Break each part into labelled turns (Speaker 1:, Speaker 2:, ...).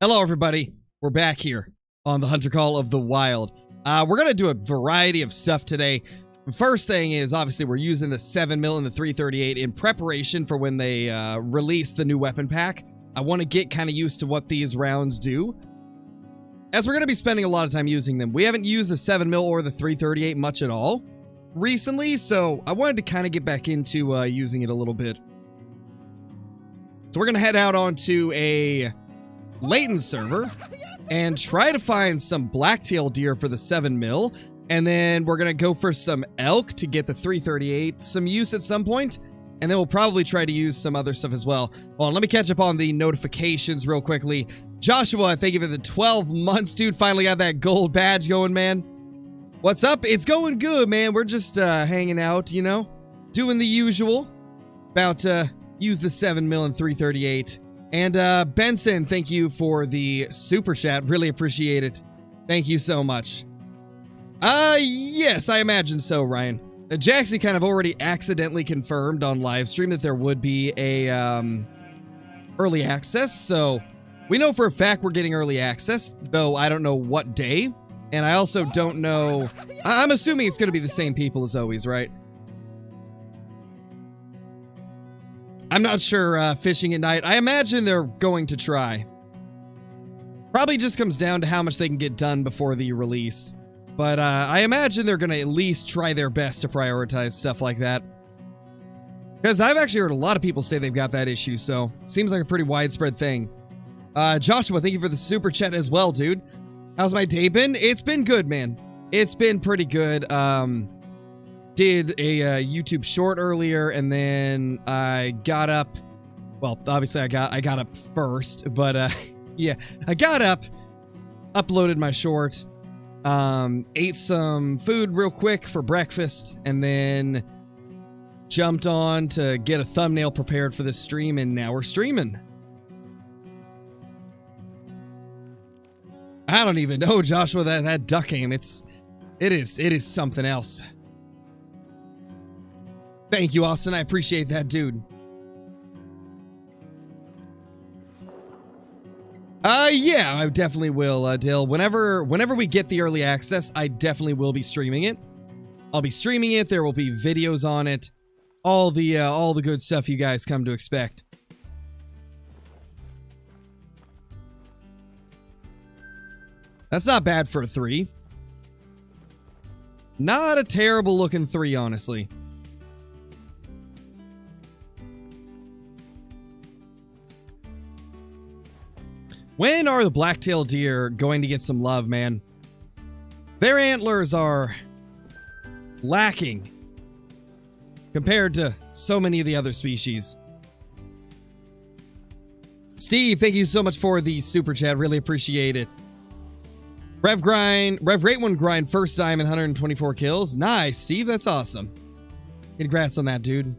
Speaker 1: Hello, everybody. We're back here on the Hunter Call of the Wild. We're going to do a variety of stuff today. The first thing is, obviously, we're using the 7mm and the 338 in preparation for when they release the new weapon pack. I want to get kind of used to what these rounds do, as we're going to be spending a lot of time using them. We haven't used the 7mm or the 338 much at all recently, so I wanted to kind of get back into using it a little bit. So we're going to head out onto a Layton server and try to find some blacktail deer for the 7mm, and then we're gonna go for some elk to get the 338 some use at some point, and then we'll probably try to use some other stuff as well. Hold on, let me catch up on the notifications real quickly. Joshua, thank you for the 12 months, dude. Finally got that gold badge going, man. What's up? It's going good, man. We're just hanging out, you know, doing the usual. About to use the 7mm and 338. And Benson, thank you for the super chat. Really appreciate it. Thank you so much. Yes, I imagine so, Ryan. Jaxie kind of already accidentally confirmed on live stream that there would be a early access, so we know for a fact we're getting early access, though I don't know what day, and I also don't know. I'm assuming it's going to be the same people as always, right? I'm not sure, fishing at night. I imagine they're going to try. Probably just comes down to how much they can get done before the release. But I imagine they're going to at least try their best to prioritize stuff like that. Because I've actually heard a lot of people say they've got that issue, so seems like a pretty widespread thing. Joshua, thank you for the super chat as well, dude. How's my day been? It's been good, man. It's been pretty good. Did a YouTube short earlier, and then I got up. Well, obviously I got up first, but yeah, I got up, uploaded my short, ate some food real quick for breakfast, and then jumped on to get a thumbnail prepared for this stream, and now we're streaming. I don't even know, Joshua, that duck aim, it is something else. Thank you, Austin. I appreciate that, dude. Yeah, I definitely will, Dill. Whenever we get the early access, I definitely will be streaming it. I'll be streaming it. There will be videos on it. All the good stuff you guys come to expect. That's not bad for a 3. Not a terrible looking 3, honestly. When are the blacktail deer going to get some love, man? Their antlers are lacking compared to so many of the other species. Steve, thank you so much for the super chat. Really appreciate it. Rev Rate 1 grind, first time in 124 kills. Nice, Steve. That's awesome. Congrats on that, dude.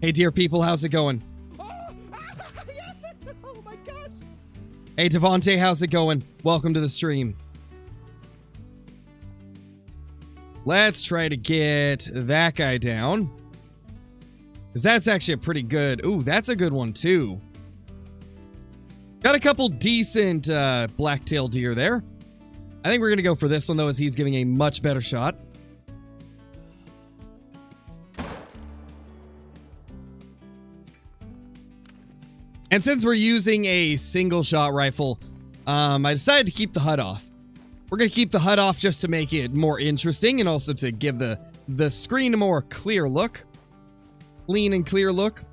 Speaker 1: Hey, dear people, how's it going? Hey, Devontae, how's it going? Welcome to the stream. Let's try to get that guy down. Because that's actually a pretty good... Ooh, that's a good one, too. Got a couple decent blacktail deer there. I think we're going to go for this one, though, as he's giving a much better shot. And since we're using a single shot rifle, I decided to keep the HUD off. We're going to keep the HUD off just to make it more interesting and also to give the screen a more clear look. Clean and clear look.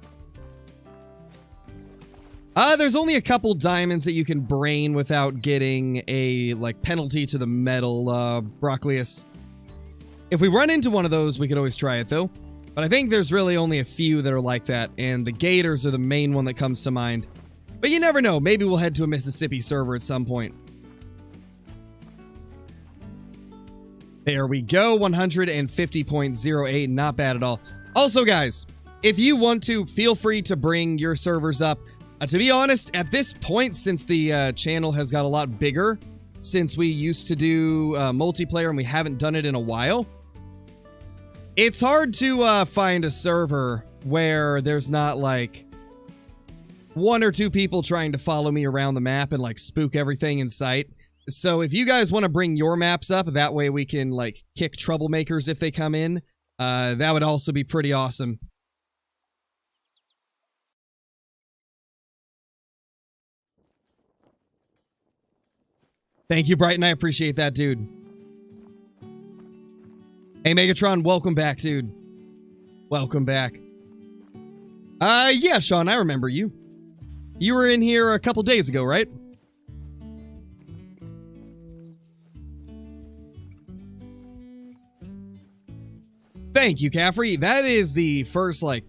Speaker 1: There's only a couple diamonds that you can brain without getting a, like, penalty to the metal, Broccolius. If we run into one of those, we could always try it, though. But I think there's really only a few that are like that, and the gators are the main one that comes to mind. But you never know, maybe we'll head to a Mississippi server at some point. There we go, 150.08, not bad at all. Also, guys, if you want to, feel free to bring your servers up. To be honest, at this point, since the channel has got a lot bigger, since we used to do multiplayer and we haven't done it in a while, it's hard to find a server where there's not, like, one or two people trying to follow me around the map and like spook everything in sight. So if you guys want to bring your maps up, that way we can like kick troublemakers if they come in, that would also be pretty awesome. Thank you, Brighton. I appreciate that, dude. Hey, Megatron, welcome back, dude. Welcome back. Yeah, Sean, I remember you. You were in here a couple days ago, right? Thank you, Caffrey. That is the first, like,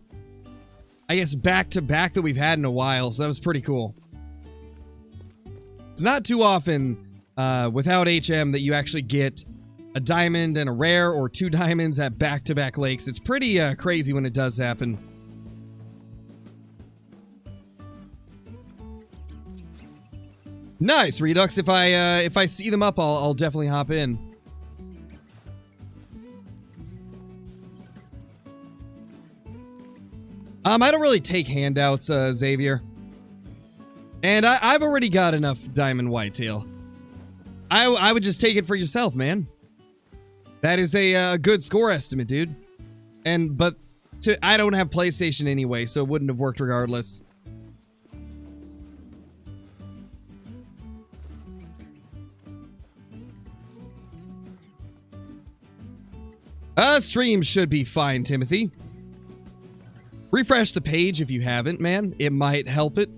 Speaker 1: I guess back-to-back that we've had in a while, so that was pretty cool. It's not too often without HM that you actually get a diamond and a rare or 2 diamonds at back-to-back lakes. It's pretty crazy when it does happen. Nice, Redux. If I see them up, I'll definitely hop in. I don't really take handouts, Xavier. And I've already got enough diamond whitetail. I would just take it for yourself, man. That is a good score estimate, dude. But I don't have PlayStation anyway, so it wouldn't have worked regardless. Stream should be fine, Timothy. Refresh the page if you haven't, man. It might help it.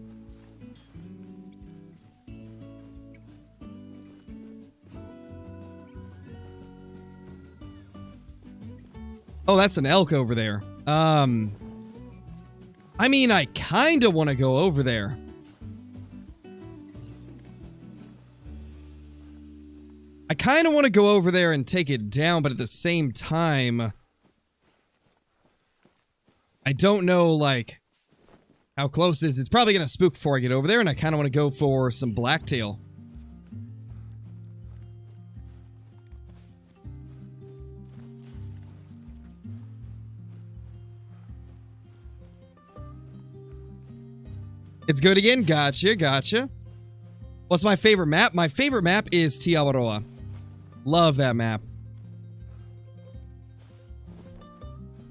Speaker 1: Oh, that's an elk over there. I mean, I kind of want to go over there. I kind of want to go over there and take it down, but at the same time, I don't know, like, how close it is. It's probably going to spook before I get over there, and I kind of want to go for some blacktail. It's good again? Gotcha, gotcha. What's my favorite map? My favorite map is Tiawaroa. Love that map.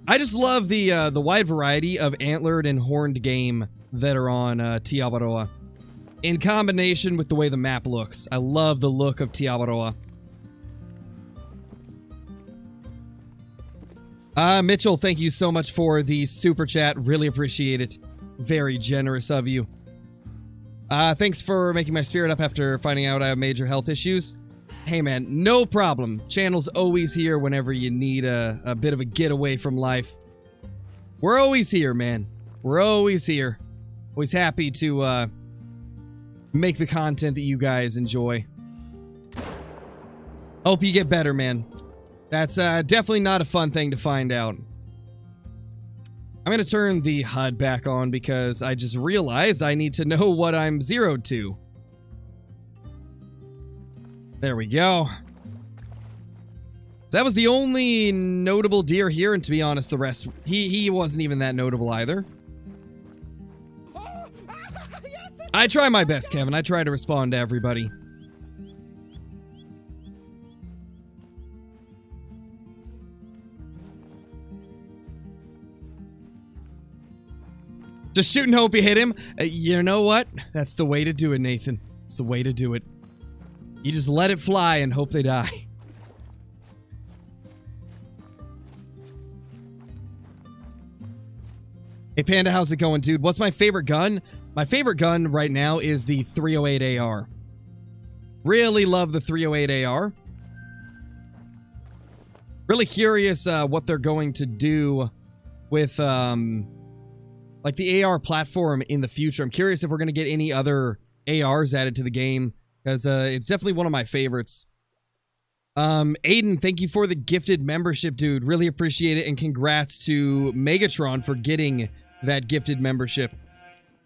Speaker 1: I just love the wide variety of antlered and horned game that are on Tiawaroa. In combination with the way the map looks. I love the look of Tiawaroa. Mitchell, thank you so much for the super chat. Really appreciate it. Very generous of you. Thanks for making my spirit up after finding out I have major health issues. Hey man, no problem. Channel's always here whenever you need a bit of a getaway from life. We're always here, man. We're always here. Always happy to make the content that you guys enjoy. Hope you get better, man. That's definitely not a fun thing to find out. I'm going to turn the HUD back on because I just realized I need to know what I'm zeroed to. There we go. That was the only notable deer here, and to be honest, the rest, he wasn't even that notable either. I try my best, Kevin. I try to respond to everybody. Just shoot and hope you hit him. You know what? That's the way to do it, Nathan. It's the way to do it. You just let it fly and hope they die. Hey, Panda, how's it going, dude? What's my favorite gun? My favorite gun right now is the 308 AR. Really love the 308 AR. Really curious what they're going to do with like the AR platform in the future. I'm curious if we're going to get any other ARs added to the game, because it's definitely one of my favorites. Aiden, thank you for the gifted membership, dude. Really appreciate it, and congrats to Megatron for getting that gifted membership.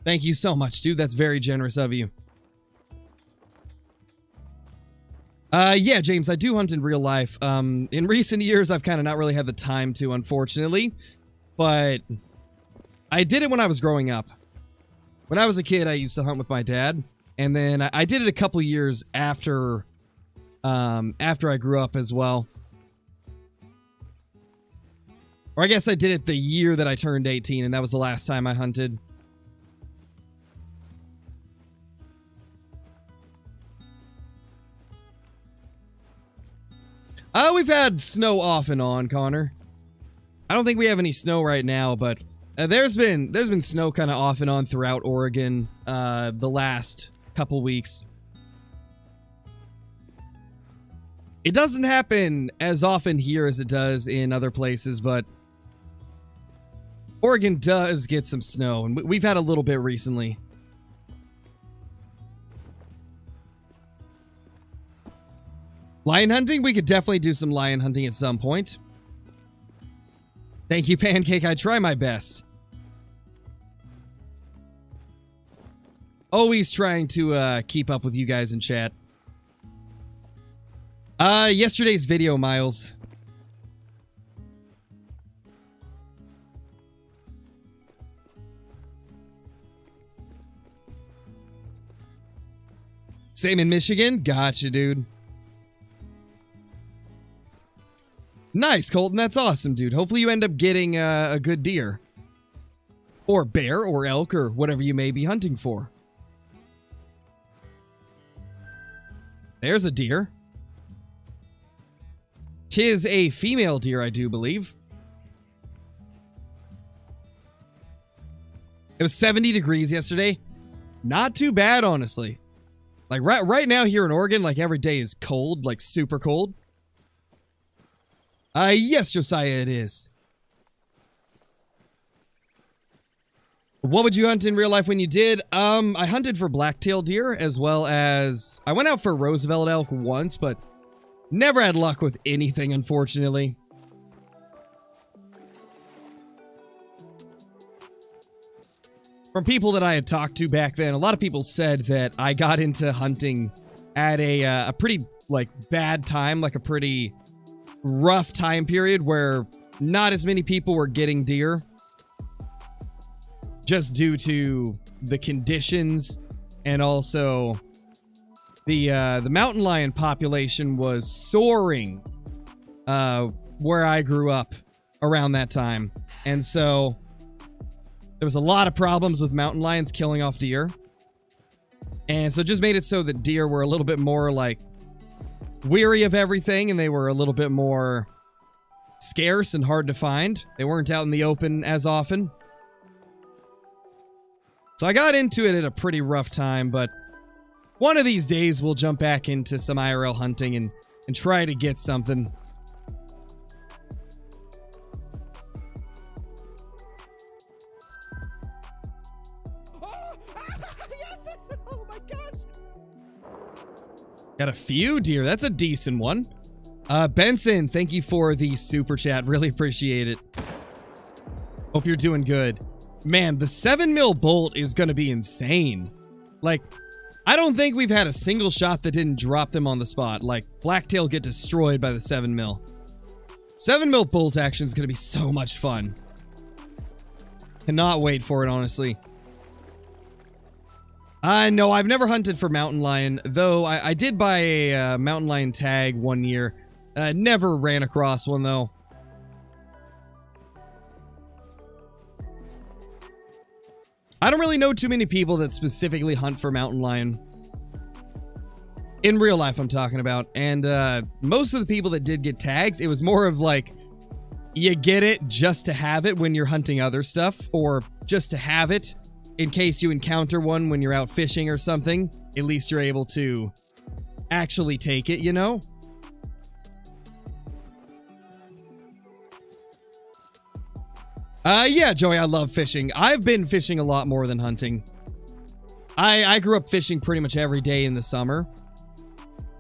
Speaker 1: Thank you so much, dude. That's very generous of you. Yeah, James, I do hunt in real life. In recent years, I've kind of not really had the time to, unfortunately, but I did it when I was growing up. When I was a kid, I used to hunt with my dad, and then I did it a couple years after I grew up as well. Or I guess I did it the year that I turned 18, and that was the last time I hunted. We've had snow off and on, Connor. I don't think we have any snow right now, but there's been snow kind of off and on throughout Oregon the last couple weeks. It doesn't happen as often here as it does in other places, but Oregon does get some snow, and we've had a little bit recently. Lion hunting? We could definitely do some lion hunting at some point. Thank you, Pancake. I try my best. Always trying to keep up with you guys in chat. Yesterday's video, Miles. Same in Michigan? Gotcha, dude. Nice, Colton. That's awesome, dude. Hopefully you end up getting a good deer. Or bear, or elk, or whatever you may be hunting for. There's a deer. 'Tis a female deer, I do believe. It was 70 degrees yesterday. Not too bad, honestly. Like, right now here in Oregon, like, every day is cold, like, super cold. Yes, Josiah, it is. What would you hunt in real life when you did? I hunted for black-tailed deer, as well as... I went out for Roosevelt elk once, but never had luck with anything, unfortunately. From people that I had talked to back then, a lot of people said that I got into hunting at a pretty, like, bad time, like a pretty rough time period where not as many people were getting deer. Just due to the conditions, and also the mountain lion population was soaring where I grew up around that time. And so there was a lot of problems with mountain lions killing off deer. And so it just made it so that deer were a little bit more, like, weary of everything, and they were a little bit more scarce and hard to find. They weren't out in the open as often. So I got into it at a pretty rough time, but one of these days we'll jump back into some IRL hunting and try to get something. Oh my gosh. Got a few deer. That's a decent one. Benson, thank you for the super chat. Really appreciate it. Hope you're doing good. Man, the 7mm bolt is gonna be insane. Like, I don't think we've had a single shot that didn't drop them on the spot. Like, blacktail get destroyed by the 7mm. 7mm bolt action is gonna be so much fun. Cannot wait for it, honestly. No, I've never hunted for mountain lion, though I did buy a mountain lion tag one year. Never ran across one, though. I don't really know too many people that specifically hunt for mountain lion. In real life, I'm talking about. And most of the people that did get tags, it was more of like, you get it just to have it when you're hunting other stuff, or just to have it in case you encounter one when you're out fishing or something. At least you're able to actually take it, you know? Yeah, Joey, I love fishing. I've been fishing a lot more than hunting. I grew up fishing pretty much every day in the summer.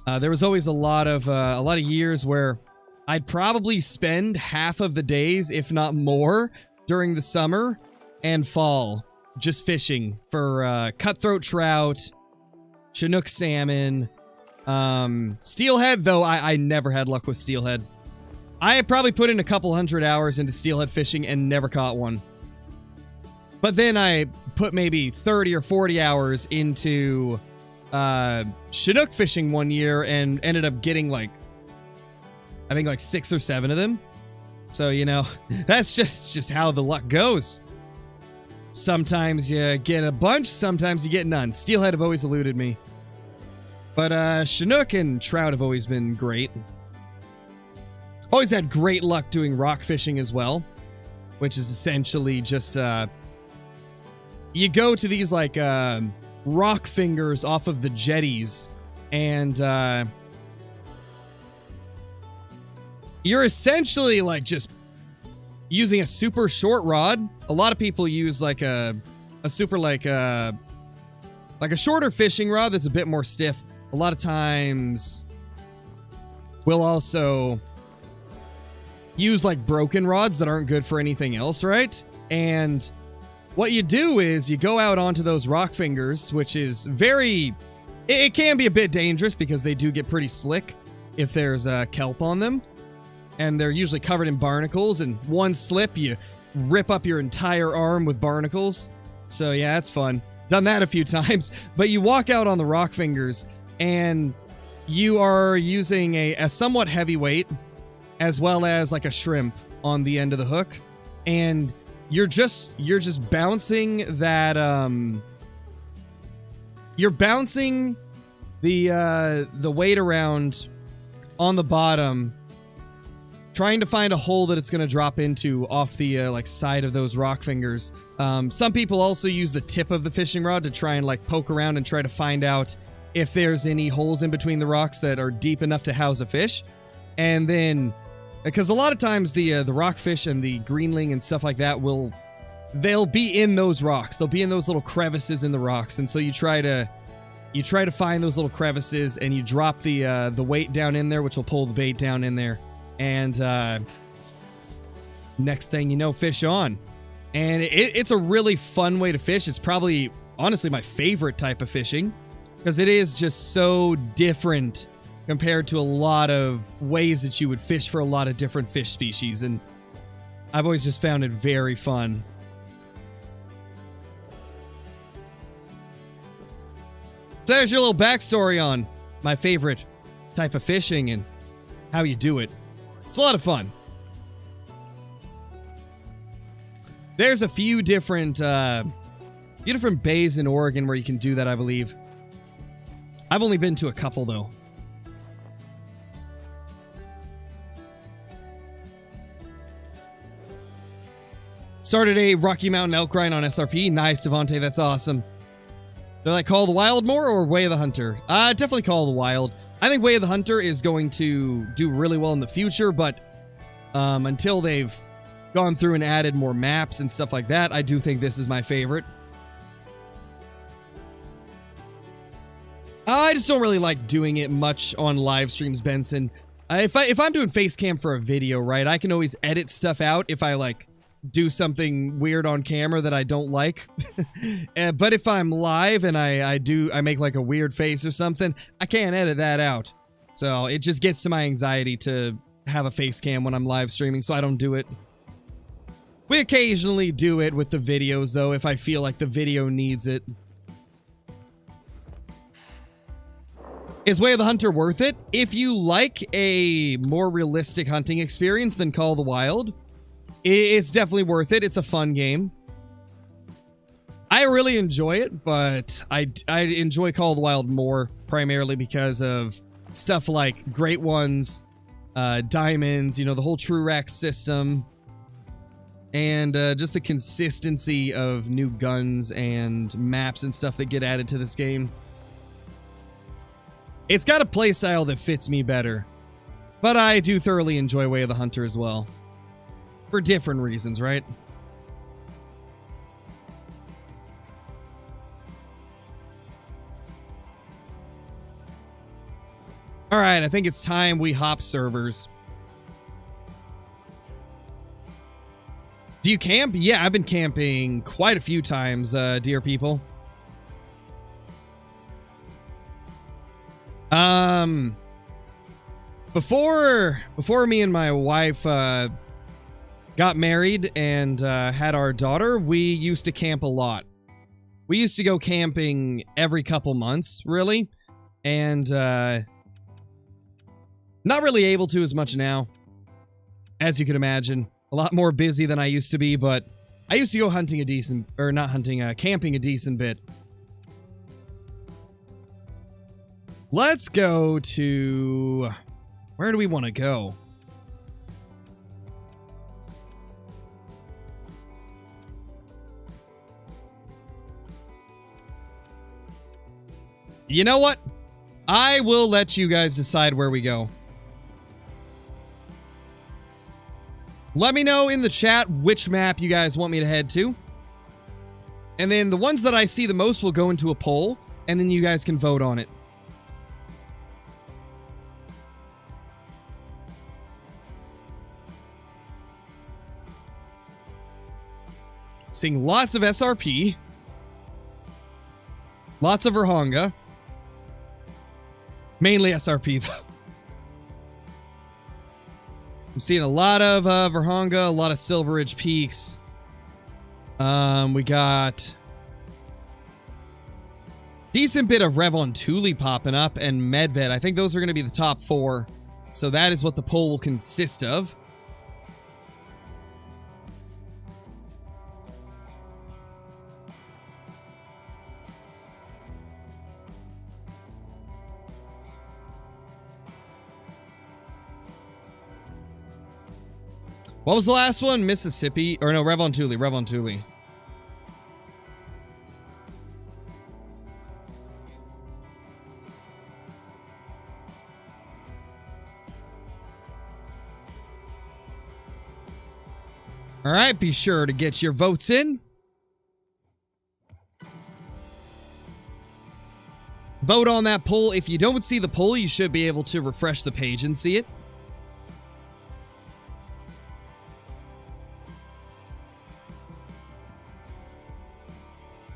Speaker 1: There was always a lot of years where I'd probably spend half of the days, if not more, during the summer and fall just fishing for cutthroat trout, Chinook salmon, steelhead, though I never had luck with steelhead. I probably put in a couple 100 hours into steelhead fishing and never caught one. But then I put maybe 30 or 40 hours into Chinook fishing one year and ended up getting like, I think like 6 or 7 of them. So, you know, that's just how the luck goes. Sometimes you get a bunch, sometimes you get none. Steelhead have always eluded me. But Chinook and trout have always been great. Always had great luck doing rock fishing as well, which is essentially just you go to these like rock fingers off of the jetties, and you're essentially like just using a super short rod. A lot of people use like a super like a shorter fishing rod that's a bit more stiff. A lot of times we'll also use like broken rods that aren't good for anything else, right? And what you do is you go out onto those rock fingers, which is it can be a bit dangerous because they do get pretty slick if there's kelp on them. And they're usually covered in barnacles, and one slip, you rip up your entire arm with barnacles. So yeah, it's fun. Done that a few times. But you walk out on the rock fingers, and you are using a somewhat heavy weight, as well as like a shrimp on the end of the hook. And you're just bouncing that, you're bouncing the weight around on the bottom, trying to find a hole that it's going to drop into off the like side of those rock fingers. Some people also use the tip of the fishing rod to try and like poke around and try to find out if there's any holes in between the rocks that are deep enough to house a fish. And then, because a lot of times the rockfish and the greenling and stuff like that they'll be in those rocks. They'll be in those little crevices in the rocks. And so you try to find those little crevices, and you drop the weight down in there, which will pull the bait down in there. And next thing you know, fish on. And it's a really fun way to fish. It's probably, honestly, my favorite type of fishing, because it is just so different compared to a lot of ways that you would fish for a lot of different fish species. And I've always just found it very fun. So there's your little backstory on my favorite type of fishing and how you do it. It's a lot of fun. There's a few different bays in Oregon where you can do that, I believe. I've only been to a couple, though. Started a Rocky Mountain elk grind on SRP. Nice, Devontae. That's awesome. Do I like Call of the Wild more or Way of the Hunter? Definitely Call of the Wild. I think Way of the Hunter is going to do really well in the future, but until they've gone through and added more maps and stuff like that, I do think this is my favorite. I just don't really like doing it much on live streams, Benson. If I'm doing face cam for a video, right, I can always edit stuff out if I like do something weird on camera that I don't like. But if I'm live and I make like a weird face or something, I can't edit that out. So it just gets to my anxiety to have a face cam when I'm live streaming, so I don't do it. We occasionally do it with the videos, though, if I feel like the video needs it. Is Way of the Hunter worth it? If you like a more realistic hunting experience than Call of the Wild, it's definitely worth it. It's a fun game. I really enjoy it, but I enjoy Call of the Wild more, primarily because of stuff like Great Ones, diamonds, you know, the whole True Rack system, and just the consistency of new guns and maps and stuff that get added to this game. It's got a playstyle that fits me better, but I do thoroughly enjoy Way of the Hunter as well. For different reasons, right? Alright, I think it's time we hop servers. Do you camp? Yeah, I've been camping quite a few times, dear people. Before me and my wife got got married and had our daughter, we used to camp a lot. We used to go camping every couple months, really. And not really able to as much now, as you can imagine. A lot more busy than I used to be, but I used to go hunting a decent, or not hunting, camping a decent bit. Let's go to... Where do we want to go? You know what? I will let you guys decide where we go. Let me know in the chat which map you guys want me to head to. And then the ones that I see the most will go into a poll, and then you guys can vote on it. Seeing lots of SRP. Lots of Verhonga. Mainly SRP, though. I'm seeing a lot of Verhonga, a lot of Silver Ridge Peaks. We got decent bit of Revontuli popping up and Medved. I think those are going to be the top 4. So that is what the poll will consist of. What was the last one? Mississippi? Or no, Revontuli. Revontuli. All right, be sure to get your votes in. Vote on that poll. If you don't see the poll, you should be able to refresh the page and see it.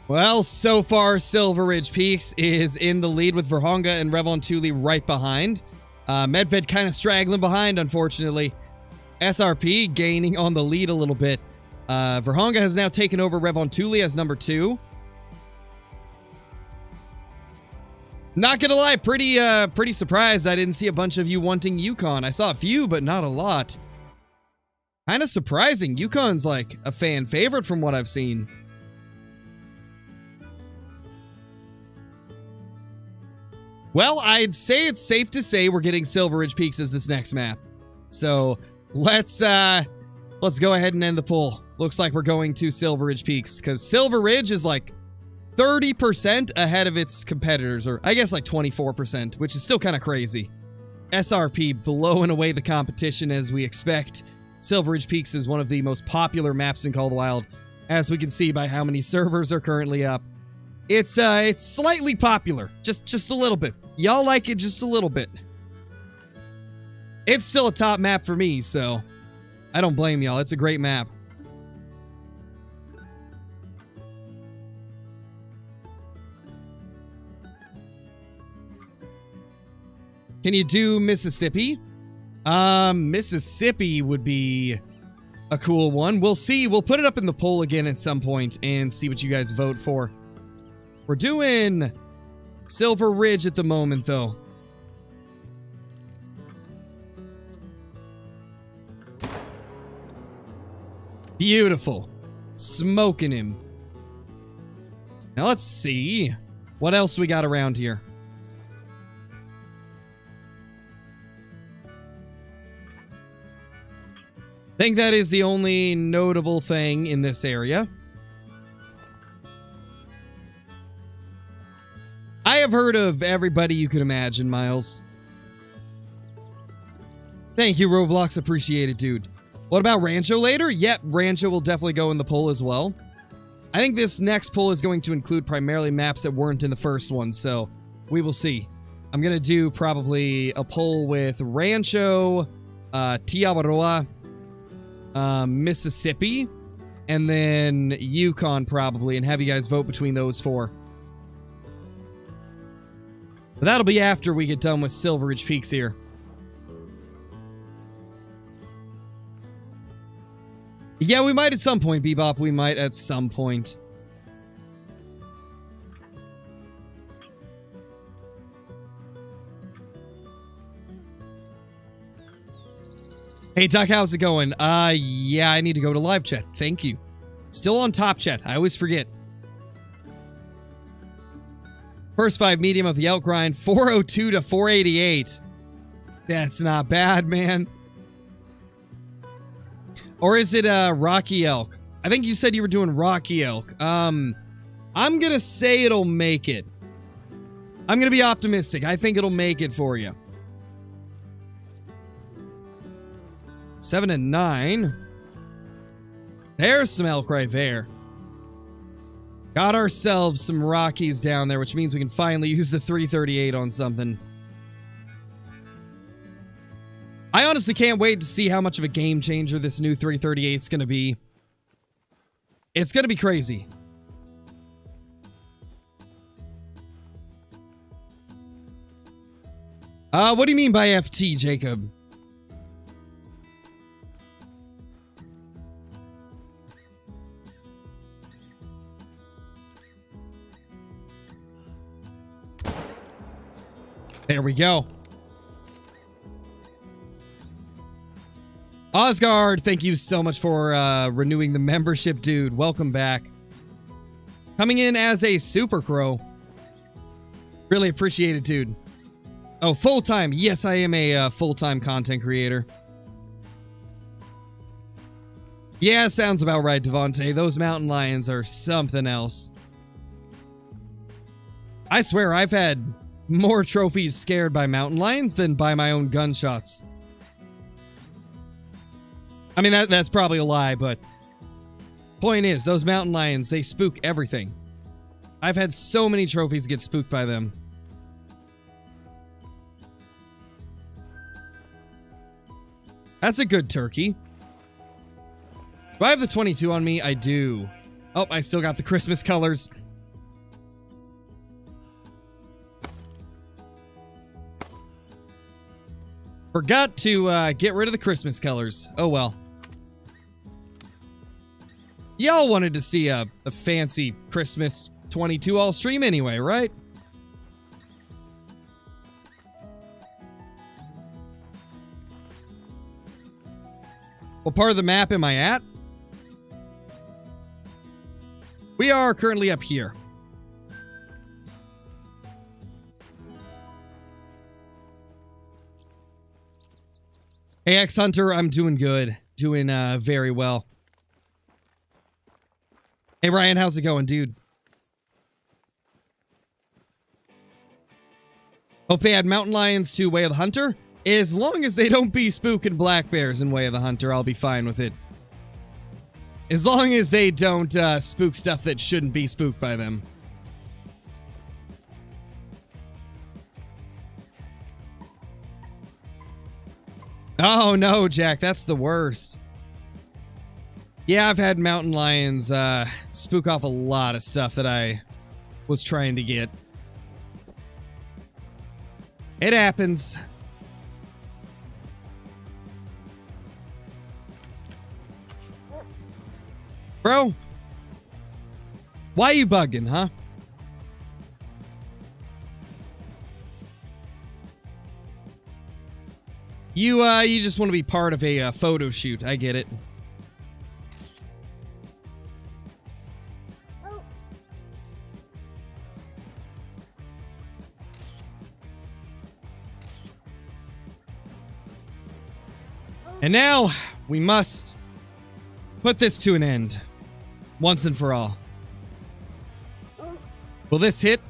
Speaker 1: Well, so far, Silver Ridge Peaks is in the lead with Verhonga and Revontuli right behind. Medved kind of straggling behind, unfortunately. SRP gaining on the lead a little bit. Verhonga has now taken over Revontuli as number 2. Not gonna lie, pretty surprised I didn't see a bunch of you wanting Yukon. I saw a few, but not a lot. Kind of surprising. Yukon's like a fan favorite from what I've seen. Well, I'd say it's safe to say we're getting Silver Ridge Peaks as this next map. So let's go ahead and end the poll. Looks like we're going to Silver Ridge Peaks because Silver Ridge is like 30% ahead of its competitors, or I guess like 24%, which is still kind of crazy. SRP blowing away the competition as we expect. Silver Ridge Peaks is one of the most popular maps in Call of the Wild, as we can see by how many servers are currently up. It's slightly popular, just a little bit. Y'all like it just a little bit. It's still a top map for me, so I don't blame y'all. It's a great map. Can you do Mississippi? Mississippi would be a cool one. We'll see. We'll put it up in the poll again at some point and see what you guys vote for. We're doing Silver Ridge at the moment, though. Beautiful. Smoking him. Now let's see. What else we got around here? I think that is the only notable thing in this area. I have heard of everybody you could imagine, Miles. Thank you, Roblox. Appreciate it, dude. What about Rancho later? Yep, Rancho will definitely go in the poll as well. I think this next poll is going to include primarily maps that weren't in the first one, so we will see. I'm going to do probably a poll with Rancho, Tiawaroa, Mississippi, and then Yukon probably, and have you guys vote between those 4. But that'll be after we get done with Silver Ridge Peaks here. Yeah, we might at some point, Bebop. We might at some point. Hey, Duck, how's it going? Yeah, I need to go to live chat. Thank you. Still on top chat. I always forget. First 5 medium of the elk grind, 402 to 488. That's not bad, man. Or is it Rocky Elk? I think you said you were doing Rocky Elk. I'm gonna say it'll make it. I'm gonna be optimistic. I think it'll make it for you. 7 and 9. There's some elk right there. Got ourselves some Rockies down there, which means we can finally use the 338 on something. I honestly can't wait to see how much of a game changer this new 338 is going to be. It's going to be crazy. What do you mean by FT, Jacob? There we go. Osgard, thank you so much for renewing the membership, dude. Welcome back. Coming in as a Super Crow. Really appreciate it, dude. Oh, full-time. Yes, I am a full-time content creator. Yeah, sounds about right, Devontae. Those mountain lions are something else. I swear, I've had more trophies scared by mountain lions than by my own gunshots. I mean, that's probably a lie, but point is, those mountain lions, they spook everything. I've had so many trophies get spooked by them. That's a good turkey. Do I have the 22 on me? I do. Oh, I still got the Christmas colors. Forgot to get rid of the Christmas colors. Oh well. Y'all wanted to see a fancy Christmas 22 all stream anyway, right? What part of the map am I at? We are currently up here. Hey, X-Hunter, I'm doing good. Doing very well. Hey, Ryan, how's it going, dude? Hope they add mountain lions to Way of the Hunter. As long as they don't be spooking black bears in Way of the Hunter, I'll be fine with it. As long as they don't spook stuff that shouldn't be spooked by them. Oh no, Jack, that's the worst. Yeah, I've had mountain lions spook off a lot of stuff that I was trying to get. It happens. Bro, why you bugging, huh? You just want to be part of a photo shoot. I get it. And now we must put this to an end once and for all. Will this hit?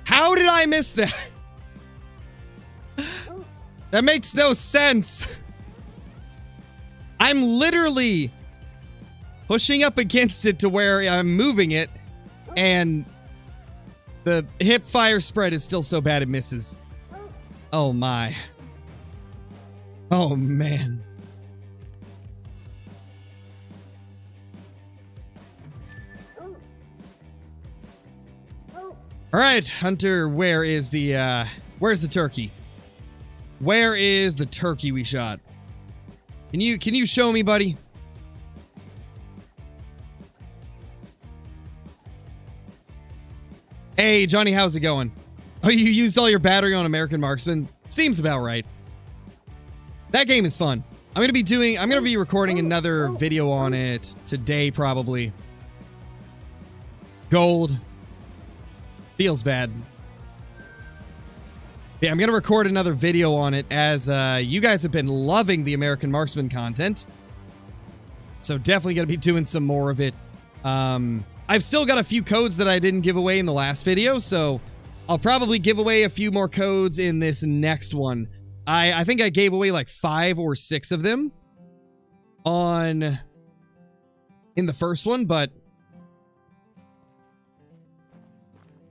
Speaker 1: How did I miss that? That makes no sense. I'm literally pushing up against it to where I'm moving it, and the hip fire spread is still so bad it misses. Oh my. Oh man. All right, Hunter, where's the turkey? Where is the turkey we shot? Can you show me, buddy? Hey, Johnny, how's it going? Oh, you used all your battery on American Marksman? Seems about right. That game is fun. I'm gonna be recording another video on it today, probably. Gold. Feels bad. Yeah, I'm gonna record another video on it as you guys have been loving the American Marksman content. So definitely gonna be doing some more of it. I've still got a few codes that I didn't give away in the last video, so I'll probably give away a few more codes in this next one. I think I gave away like 5 or 6 of them in the first one, but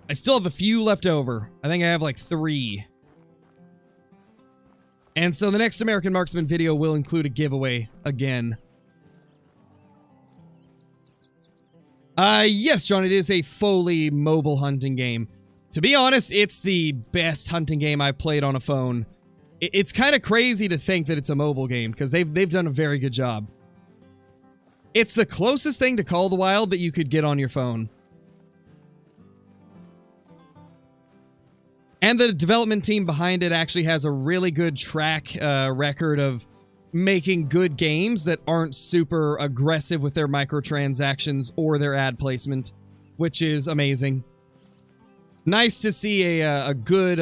Speaker 1: I still have a few left over. I think I have like 3. And so the next American Marksman video will include a giveaway again. Yes, John, it is a fully mobile hunting game. To be honest, it's the best hunting game I've played on a phone. It's kind of crazy to think that it's a mobile game, because they've done a very good job. It's the closest thing to Call of the Wild that you could get on your phone. And the development team behind it actually has a really good track record of making good games that aren't super aggressive with their microtransactions or their ad placement, which is amazing. Nice to see a good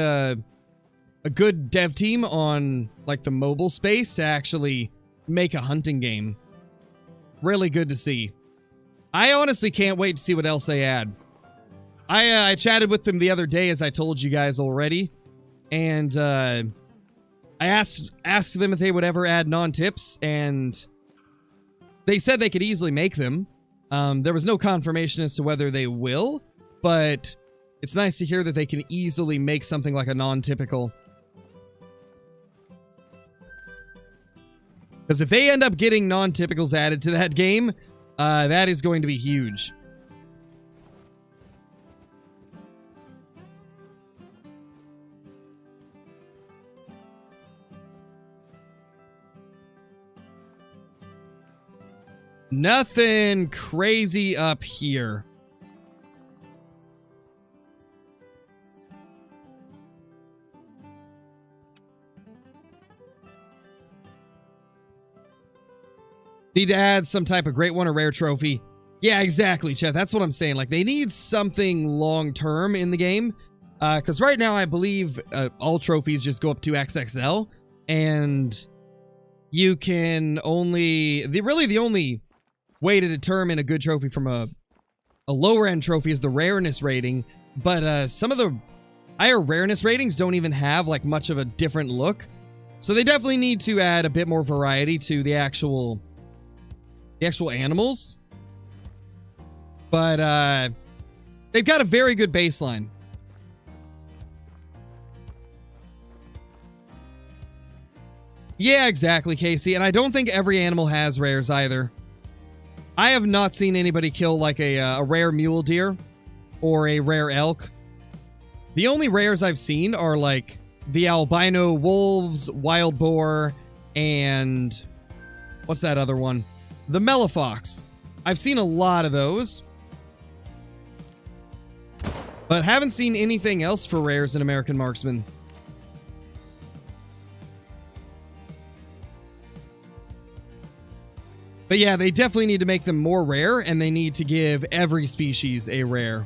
Speaker 1: dev team on like the mobile space to actually make a hunting game. Really good to see. I honestly can't wait to see what else they add. I chatted with them the other day, as I told you guys already, and I asked them if they would ever add non-tips, and they said they could easily make them. There was no confirmation as to whether they will, but it's nice to hear that they can easily make something like a non-typical. Because if they end up getting non-typicals added to that game, that is going to be huge. Nothing crazy up here. Need to add some type of great one or rare trophy. Yeah, exactly, Chet. That's what I'm saying. Like, they need something long-term in the game. Because right now, I believe all trophies just go up to XXL. And you can only... Really, the only way to determine a good trophy from a lower-end trophy is the rareness rating. But some of the higher rareness ratings don't even have, like, much of a different look. So they definitely need to add a bit more variety to the actual animals. But they've got a very good baseline. Yeah, exactly, Casey. And I don't think every animal has rares either. I have not seen anybody kill like a rare mule deer or a rare elk. The only rares I've seen are like the albino wolves, wild boar, and what's that other one? The Melifox. I've seen a lot of those, but haven't seen anything else for rares in American Marksman. But yeah, they definitely need to make them more rare, and they need to give every species a rare.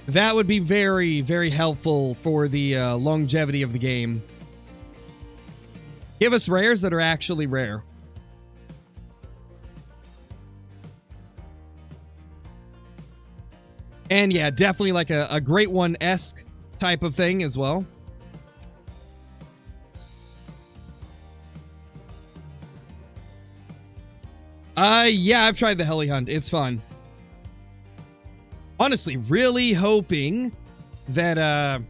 Speaker 1: That would be very, very helpful for the longevity of the game. Give us rares that are actually rare. And yeah, definitely like a Great One-esque type of thing as well. Yeah, I've tried the heli hunt. It's fun. Honestly, really hoping that,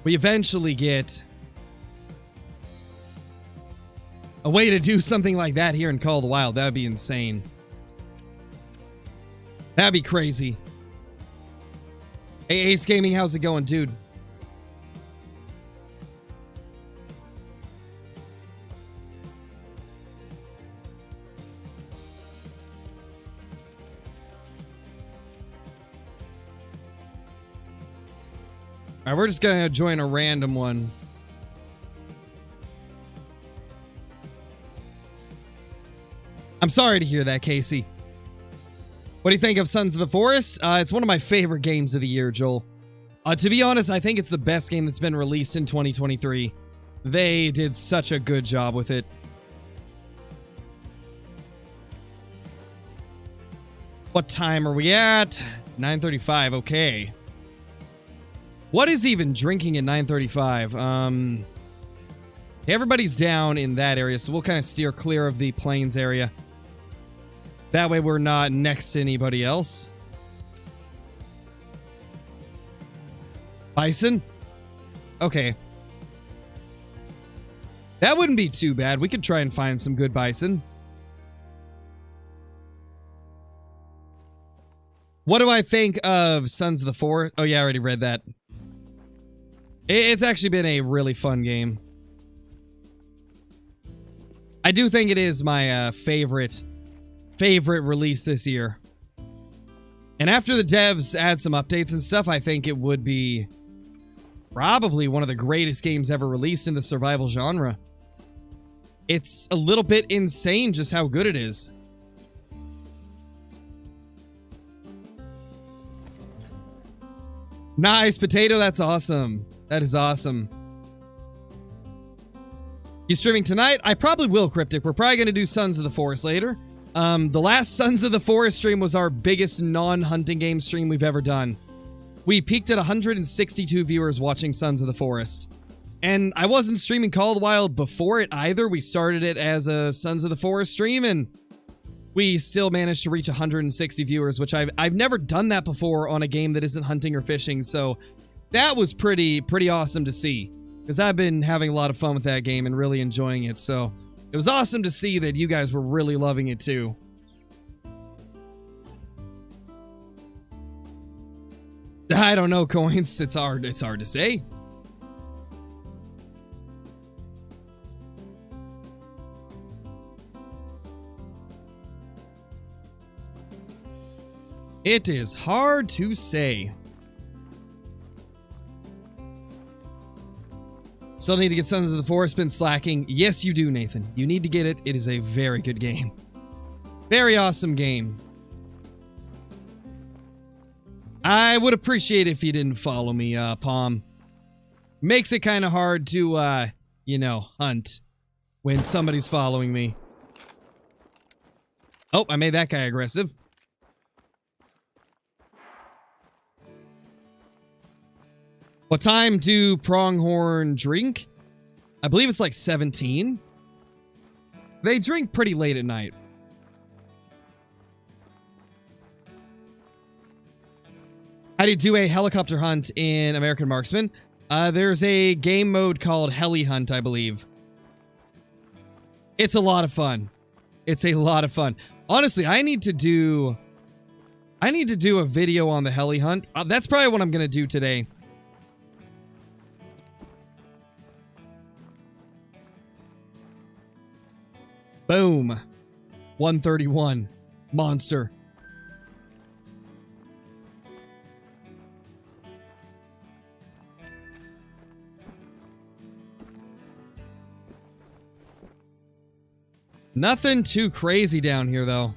Speaker 1: we eventually get a way to do something like that here in Call of the Wild. That would be insane. That'd be crazy. Hey, Ace Gaming, how's it going, dude? All right, we're just gonna join a random one. I'm sorry to hear that, Casey. What do you think of Sons of the Forest? It's one of my favorite games of the year, Joel. To be honest, I think it's the best game that's been released in 2023. They did such a good job with it. What time are we at? 9:35, okay. What is even drinking at 9:35? Everybody's down in that area, so we'll kind of steer clear of the plains area. That way we're not next to anybody else. Bison? Okay. That wouldn't be too bad. We could try and find some good bison. What do I think of Sons of the Forest? Oh yeah, I already read that. It's actually been a really fun game. I do think it is my favorite release this year. And after the devs add some updates and stuff, I think it would be probably one of the greatest games ever released in the survival genre. It's a little bit insane just how good it is. Nice, Potato, that's awesome. That is awesome. You streaming tonight? I probably will, Cryptic. We're probably going to do Sons of the Forest later. The last Sons of the Forest stream was our biggest non-hunting game stream we've ever done. We peaked at 162 viewers watching Sons of the Forest. And I wasn't streaming Call of the Wild before it either. We started it as a Sons of the Forest stream, and we still managed to reach 160 viewers, which I've never done that before on a game that isn't hunting or fishing, so that was pretty awesome to see. Because I've been having a lot of fun with that game and really enjoying it, so it was awesome to see that you guys were really loving it too. I don't know, Coins. It's hard to say. It is hard to say. Still need to get Sons of the Forest. Been slacking. Yes, you do, Nathan. You need to get it. It is a very good game. Very awesome game. I would appreciate it if you didn't follow me, Palm. Makes it kind of hard to, you know, hunt when somebody's following me. Oh, I made that guy aggressive. What time do pronghorn drink? I believe it's like 17. They drink pretty late at night. How do you do a helicopter hunt in American Marksman? There's a game mode called Heli Hunt, I believe. It's a lot of fun. It's a lot of fun. Honestly, I need to do a video on the Heli Hunt. That's probably what I'm going to do today. Boom. 131. Monster. Nothing too crazy down here, though.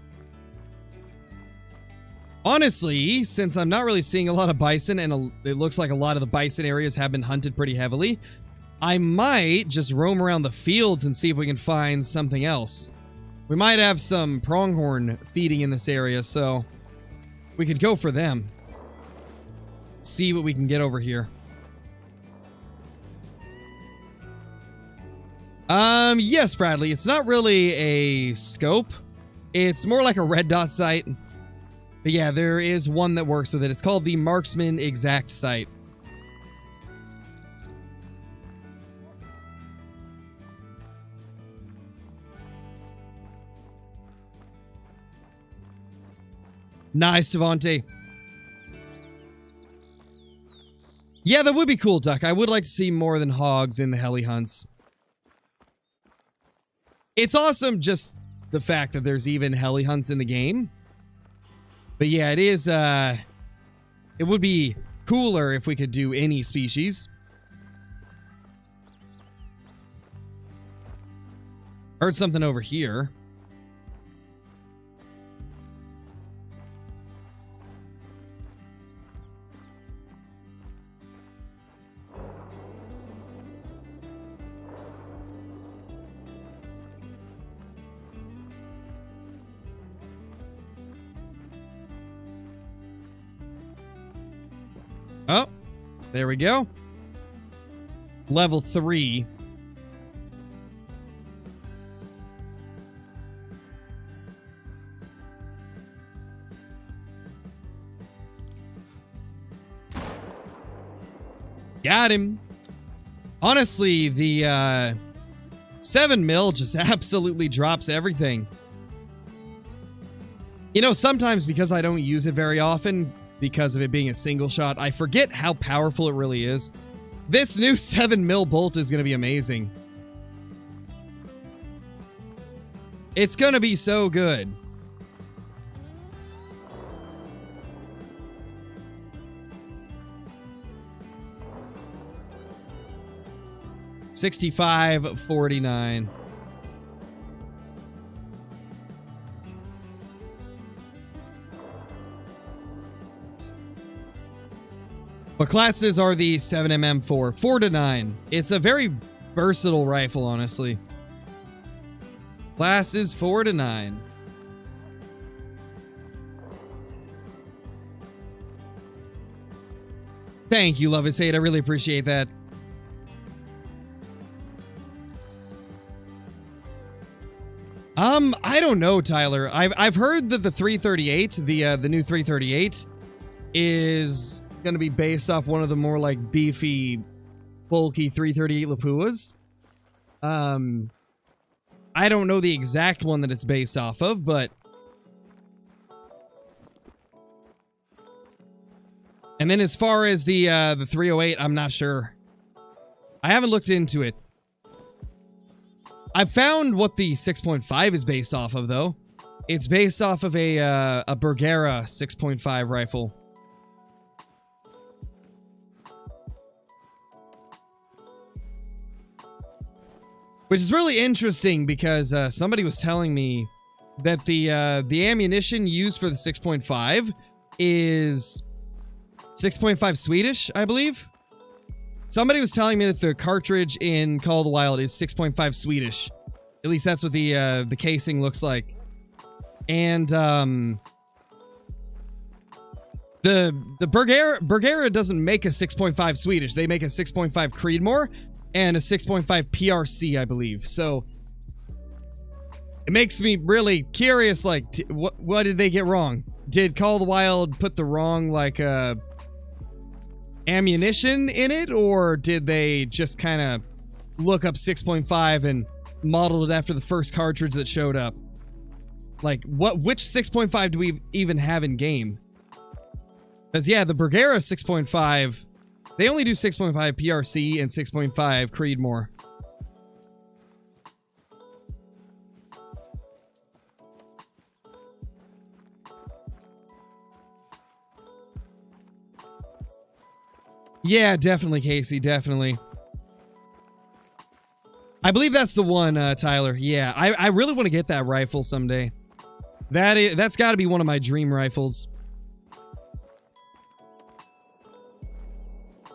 Speaker 1: Honestly, since I'm not really seeing a lot of bison, and it looks like a lot of the bison areas have been hunted pretty heavily, I might just roam around the fields and see if we can find something else. We might have some pronghorn feeding in this area, so we could go for them. See what we can get over here. Yes, Bradley. It's not really a scope. It's more like a red dot sight. But yeah, there is one that works with it. It's called the Marksman Exact Sight. Nice, Devontae. Yeah, that would be cool, Duck. I would like to see more than hogs in the heli hunts. It's awesome just the fact that there's even heli hunts in the game. But yeah, it is, it would be cooler if we could do any species. Heard something over here. Oh, there we go. Level 3. Got him. Honestly, the 7 mil just absolutely drops everything. You know, sometimes because I don't use it very often, because of it being a single shot, I forget how powerful it really is. This new 7 mil bolt is going to be amazing. It's going to be so good. $65.49. What classes are the 7mm for? 4 to 9. It's a very versatile rifle, honestly. Classes 4 to 9. Thank you, Love Is Hate. I really appreciate that. I don't know, Tyler. I've heard that the 338, the new 338, is going to be based off one of the more like beefy, bulky 338 Lapuas. I don't know the exact one that it's based off of, but and then as far as the 308, I'm not sure. I haven't looked into it. I found what the 6.5 is based off of, though. It's based off of a Bergara 6.5 rifle. Which is really interesting because somebody was telling me that the ammunition used for the 6.5 is 6.5 Swedish, I believe. Somebody was telling me that the cartridge in Call of the Wild is 6.5 Swedish. At least that's what the casing looks like. And the Bergara doesn't make a 6.5 Swedish. They make a 6.5 Creedmoor and a 6.5 PRC, I believe. So it makes me really curious, like, what did they get wrong? Did Call of the Wild put the wrong, like, ammunition in it, or did they just kind of look up 6.5 and modeled it after the first cartridge that showed up? Like, which 6.5 do we even have in game? Because, yeah, the Bergara 6.5, they only do 6.5 PRC and 6.5 Creedmoor. Yeah, definitely, Casey, definitely. I believe that's the one, Tyler. Yeah, I really want to get that rifle someday. That's got to be one of my dream rifles.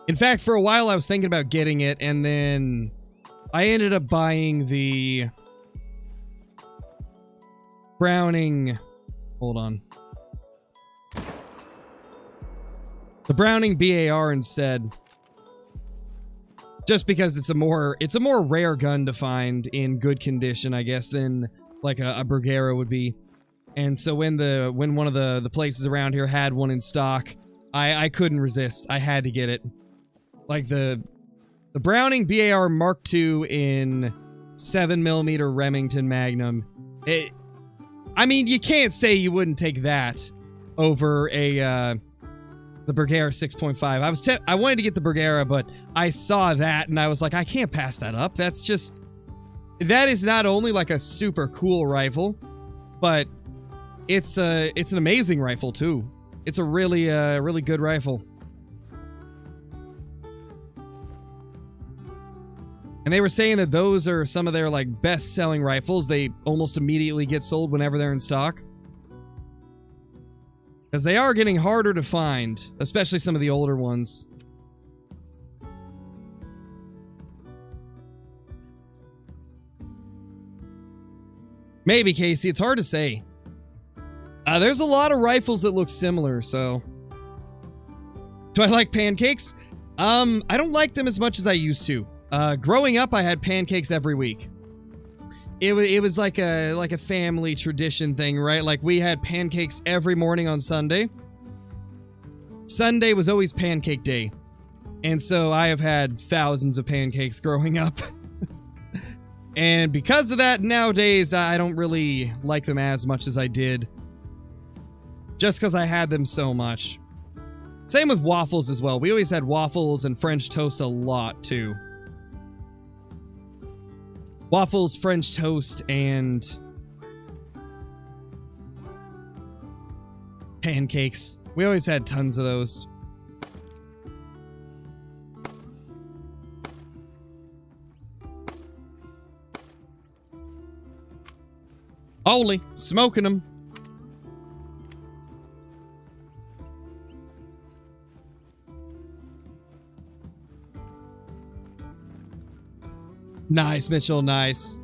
Speaker 1: In fact, for a while I was thinking about getting it, and then I ended up buying the Browning. Hold on. The Browning BAR instead. Just because it's a more rare gun to find in good condition, I guess, than like a Bergara would be. And so when one of the places around here had one in stock, I couldn't resist. I had to get it. Like the Browning BAR Mark II in 7mm Remington Magnum. I mean, you can't say you wouldn't take that over the Bergera 6.5. I wanted to get the Bergera, but I saw that and I was like, I can't pass that up. That is not only like a super cool rifle, but it's an amazing rifle too. It's a really good rifle. And they were saying that those are some of their like best-selling rifles. They almost immediately get sold whenever they're in stock. Because they are getting harder to find, especially some of the older ones. Maybe, Casey. It's hard to say. There's a lot of rifles that look similar, so... Do I like pancakes? I don't like them as much as I used to. Growing up, I had pancakes every week. It was like a family tradition thing, right? Like, we had pancakes every morning on Sunday. Sunday was always pancake day. And so I have had thousands of pancakes growing up. And because of that, nowadays, I don't really like them as much as I did. Just because I had them so much. Same with waffles as well. We always had waffles and French toast a lot, too. Waffles, French toast, and pancakes. We always had tons of those. Holy, smoking them. Nice, Mitchell, nice.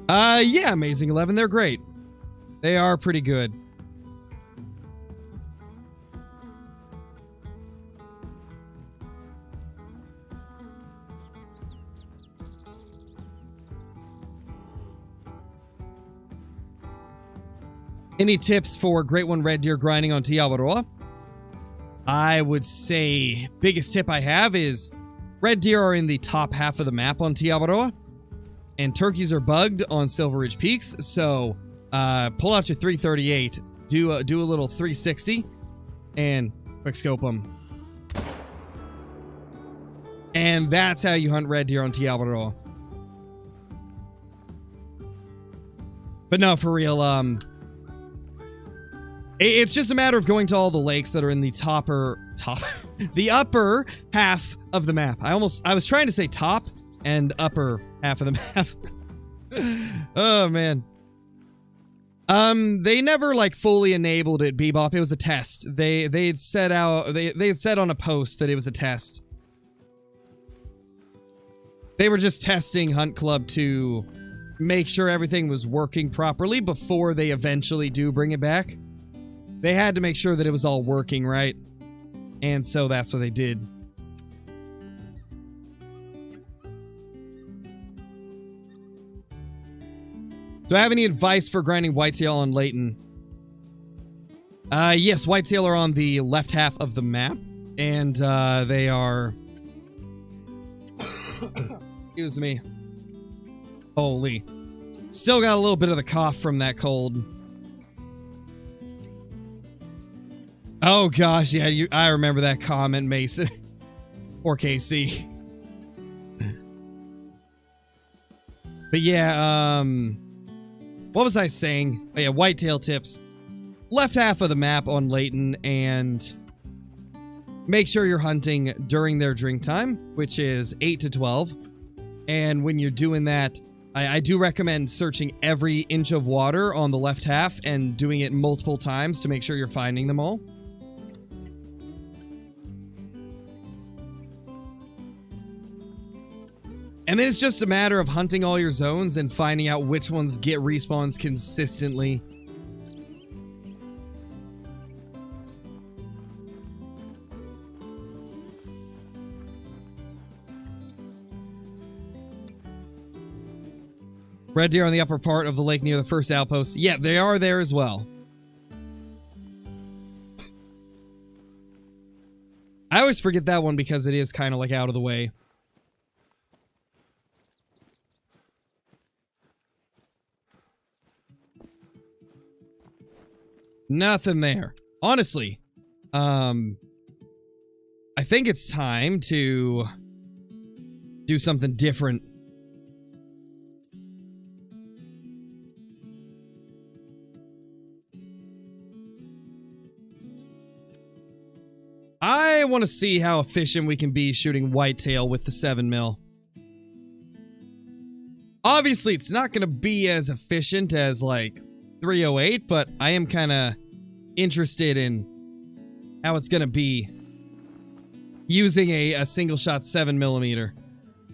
Speaker 1: Yeah, Amazing 11, they're great. They are pretty good. Any tips for Great One Red Deer grinding on Tiawaroa? I would say biggest tip I have is red deer are in the top half of the map on Tiawaroa, and turkeys are bugged on Silver Ridge Peaks. So pull out your 338, do a little 360, and quick scope them. And that's how you hunt red deer on Tiawaroa. But no, for real, it's just a matter of going to all the lakes that are in the the upper half of the map. I was trying to say top and upper half of the map. Oh, man. They never, like, fully enabled it, Bebop. It was a test. They had said on a post that it was a test. They were just testing Hunt Club to make sure everything was working properly before they eventually do bring it back. They had to make sure that it was all working right. And so that's what they did. Do I have any advice for grinding whitetail on Layton? Yes, whitetail are on the left half of the map. And they are... Excuse me. Holy. Still got a little bit of the cough from that cold. Oh gosh, yeah, I remember that comment, Mason. Or KC. But yeah, what was I saying? Oh yeah, whitetail tips. Left half of the map on Layton, and make sure you're hunting during their drink time, which is 8 to 12. And when you're doing that, I do recommend searching every inch of water on the left half and doing it multiple times to make sure you're finding them all. And then it's just a matter of hunting all your zones and finding out which ones get respawns consistently. Red deer on the upper part of the lake near the first outpost. Yeah, they are there as well. I always forget that one because it is kind of like out of the way. Nothing there. Honestly, I think it's time to do something different. I want to see how efficient we can be shooting whitetail with the 7mm. Obviously, it's not going to be as efficient as, like, 308, but I am kind of interested in how it's going to be using a single-shot 7mm.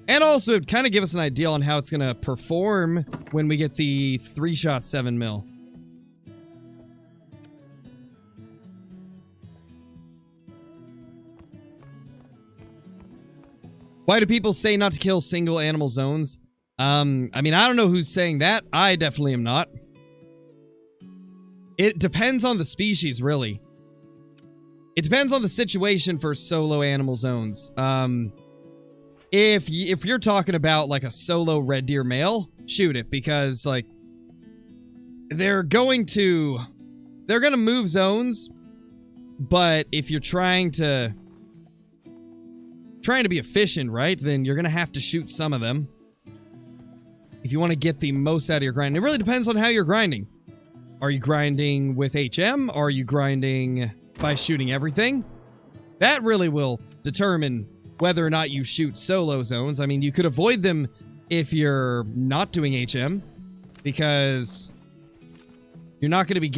Speaker 1: And also, it'd kind of give us an idea on how it's going to perform when we get the 3-shot 7mm. Why do people say not to kill single animal zones? I mean, I don't know who's saying that. I definitely am not. It depends on the species, really. It depends on the situation for solo animal zones. If you're talking about, like, a solo red deer male, shoot it, because, like, they're gonna move zones, but if you're trying to be efficient, right, then you're gonna have to shoot some of them if you want to get the most out of your grind. It really depends on how you're grinding. Are you grinding with HM? Are you grinding by shooting everything? That really will determine whether or not you shoot solo zones. I mean, you could avoid them if you're not doing HM, because you're not going to be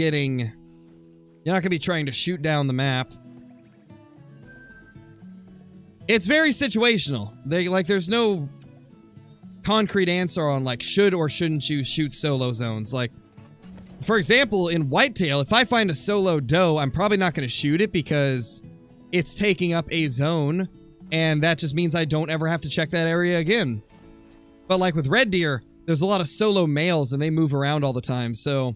Speaker 1: trying to shoot down the map. It's very situational. There's no concrete answer on, like, should or shouldn't you shoot solo zones. Like, for example, in whitetail, if I find a solo doe, I'm probably not going to shoot it because it's taking up a zone, and that just means I don't ever have to check that area again. But, like, with red deer, there's a lot of solo males, and they move around all the time, so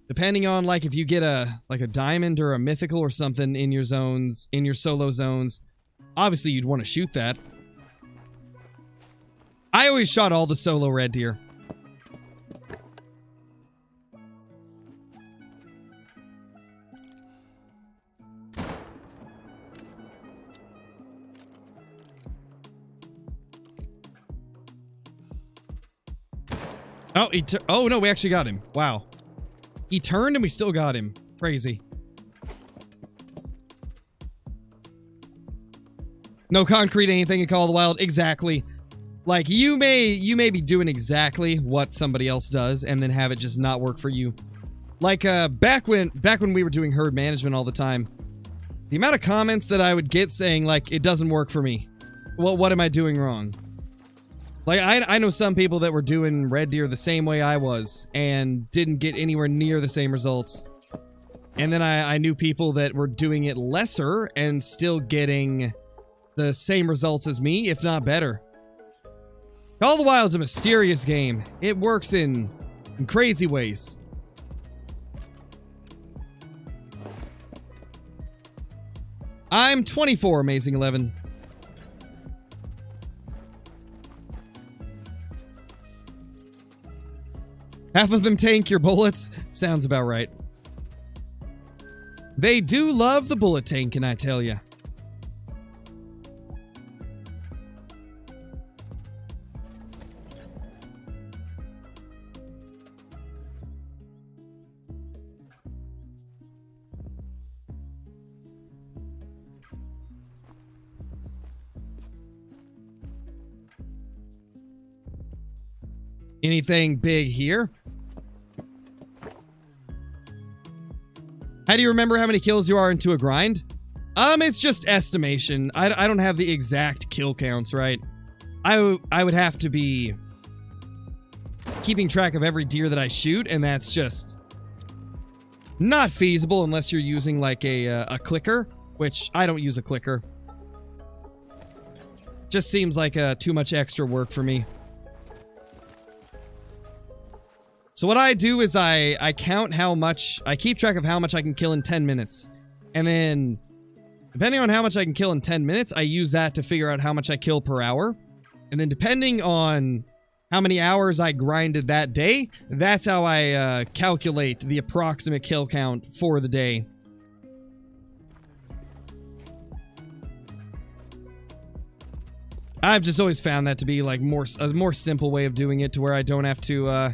Speaker 1: depending on, like, if you get a diamond or a mythical or something in your zones, in your solo zones, obviously you'd want to shoot that. I always shot all the solo red deer. Oh, oh no, we actually got him. Wow. He turned and we still got him. Crazy. No concrete anything in Call of the Wild. Exactly. Like, you may be doing exactly what somebody else does and then have it just not work for you. Like, back when we were doing herd management all the time, the amount of comments that I would get saying, like, it doesn't work for me. Well, what am I doing wrong? Like, I know some people that were doing red deer the same way I was and didn't get anywhere near the same results. And then I knew people that were doing it lesser and still getting the same results as me, if not better. Call of the Wild is a mysterious game. It works in crazy ways. I'm 24, Amazing 11. Half of them tank your bullets? Sounds about right. They do love the bullet tank, can I tell ya? Anything big here? How do you remember how many kills you are into a grind? It's just estimation. I don't have the exact kill counts, right? I would have to be keeping track of every deer that I shoot, and that's just not feasible unless you're using, like, a clicker, which I don't use a clicker. Just seems like too much extra work for me. So what I do is I count how much, I keep track of how much I can kill in 10 minutes. And then, depending on how much I can kill in 10 minutes, I use that to figure out how much I kill per hour. And then depending on how many hours I grinded that day. That's how I calculate the approximate kill count for the day. I've just always found that to be like a more simple way of doing it, to where I don't have to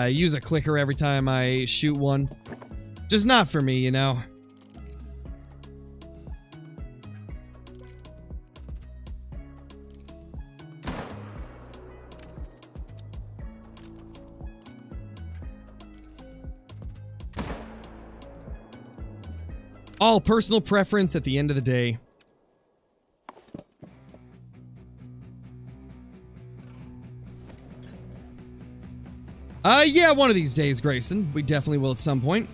Speaker 1: use a clicker every time I shoot one. Just not for me, you know. All personal preference at the end of the day. Yeah, one of these days, Grayson. We definitely will at some point.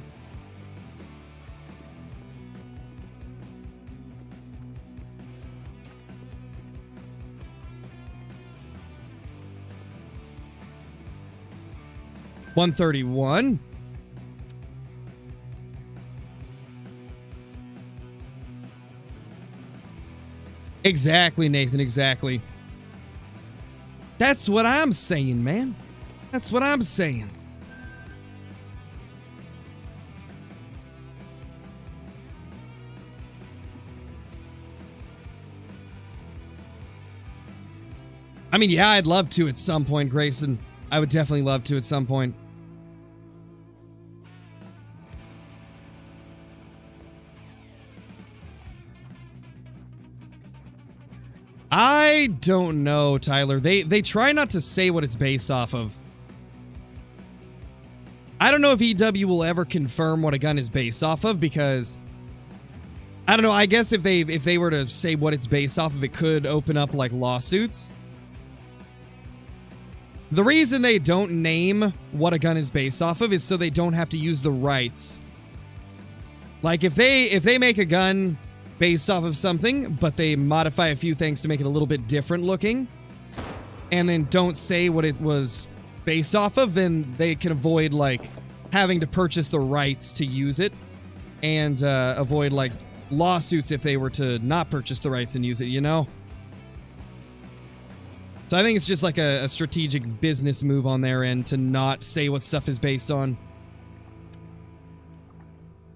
Speaker 1: $131. Exactly, Nathan, exactly. That's what I'm saying, man. That's what I'm saying. I mean, yeah, I'd love to at some point, Grayson. I would definitely love to at some point. I don't know, Tyler. They try not to say what it's based off of. I don't know if EW will ever confirm what a gun is based off of, because I don't know. I guess if they were to say what it's based off of, it could open up like lawsuits. The reason they don't name what a gun is based off of is so they don't have to use the rights. Like if they make a gun based off of something, but they modify a few things to make it a little bit different looking, and then don't say what it was based off of, then they can avoid like having to purchase the rights to use it, and avoid like lawsuits if they were to not purchase the rights and use it, you know? So I think it's just like a strategic business move on their end to not say what stuff is based on.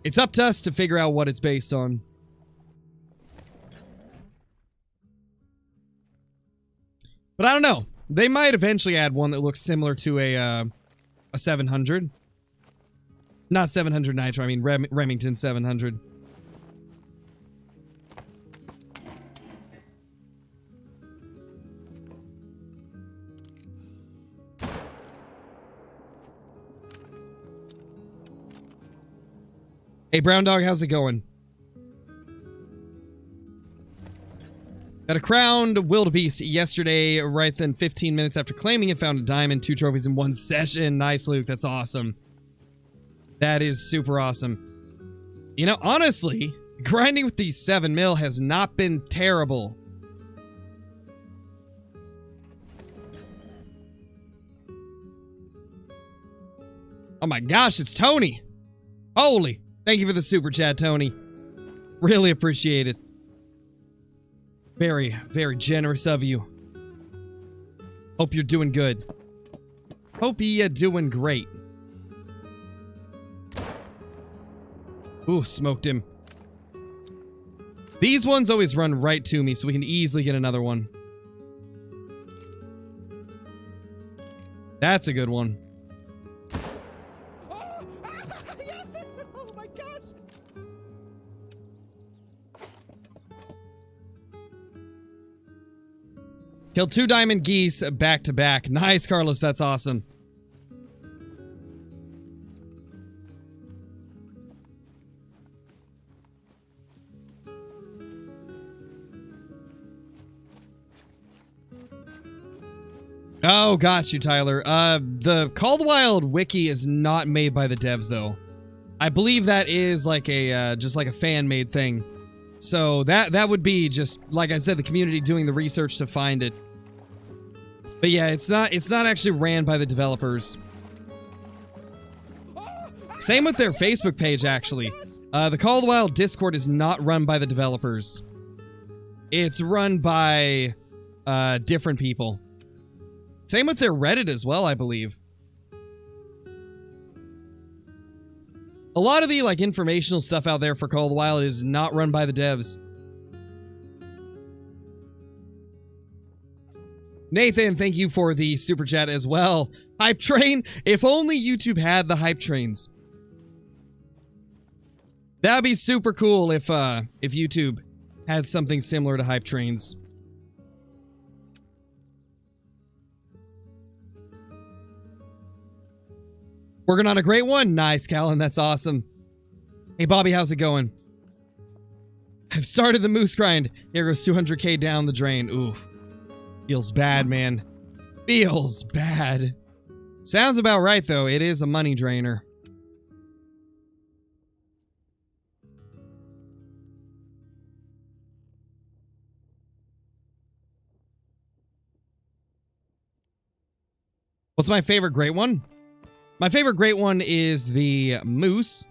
Speaker 1: It's up to us to figure out what it's based on. But I don't know. They might eventually add one that looks similar to a 700. Not 700 Nitro, I mean Remington 700. Hey, Brown Dog, how's it going? Got a crowned wildebeest yesterday, right then 15 minutes after claiming it, found a diamond, 2 trophies in 1 session. Nice, Luke. That's awesome. That is super awesome. You know, honestly, grinding with the 7mm has not been terrible. Oh my gosh, it's Tony. Holy. Thank you for the super chat, Tony. Really appreciate it. Very, very generous of you. Hope you're doing good. Hope you're doing great. Ooh, smoked him. These ones always run right to me, so we can easily get another one. That's a good one. Killed 2 diamond geese back to back. Nice, Carlos. That's awesome. Oh, got you, Tyler. The Call of the Wild wiki is not made by the devs, though. I believe that is like a, just like a fan-made thing. So that would be just, like I said, the community doing the research to find it. But yeah, it's not actually ran by the developers. Same with their Facebook page, actually. The Call of the Wild Discord is not run by the developers. It's run by different people. Same with their Reddit as well, I believe. A lot of the like informational stuff out there for Call of the Wild is not run by the devs. Nathan, thank you for the super chat as well. Hype train. If only YouTube had the hype trains. That'd be super cool if YouTube had something similar to hype trains. Working on a great one. Nice, Callan. That's awesome. Hey, Bobby, how's it going? I've started the moose grind. Here goes 200k down the drain. Ooh. Feels bad, man. Feels bad. Sounds about right, though. It is a money drainer. What's my favorite great one? My favorite great one is the moose,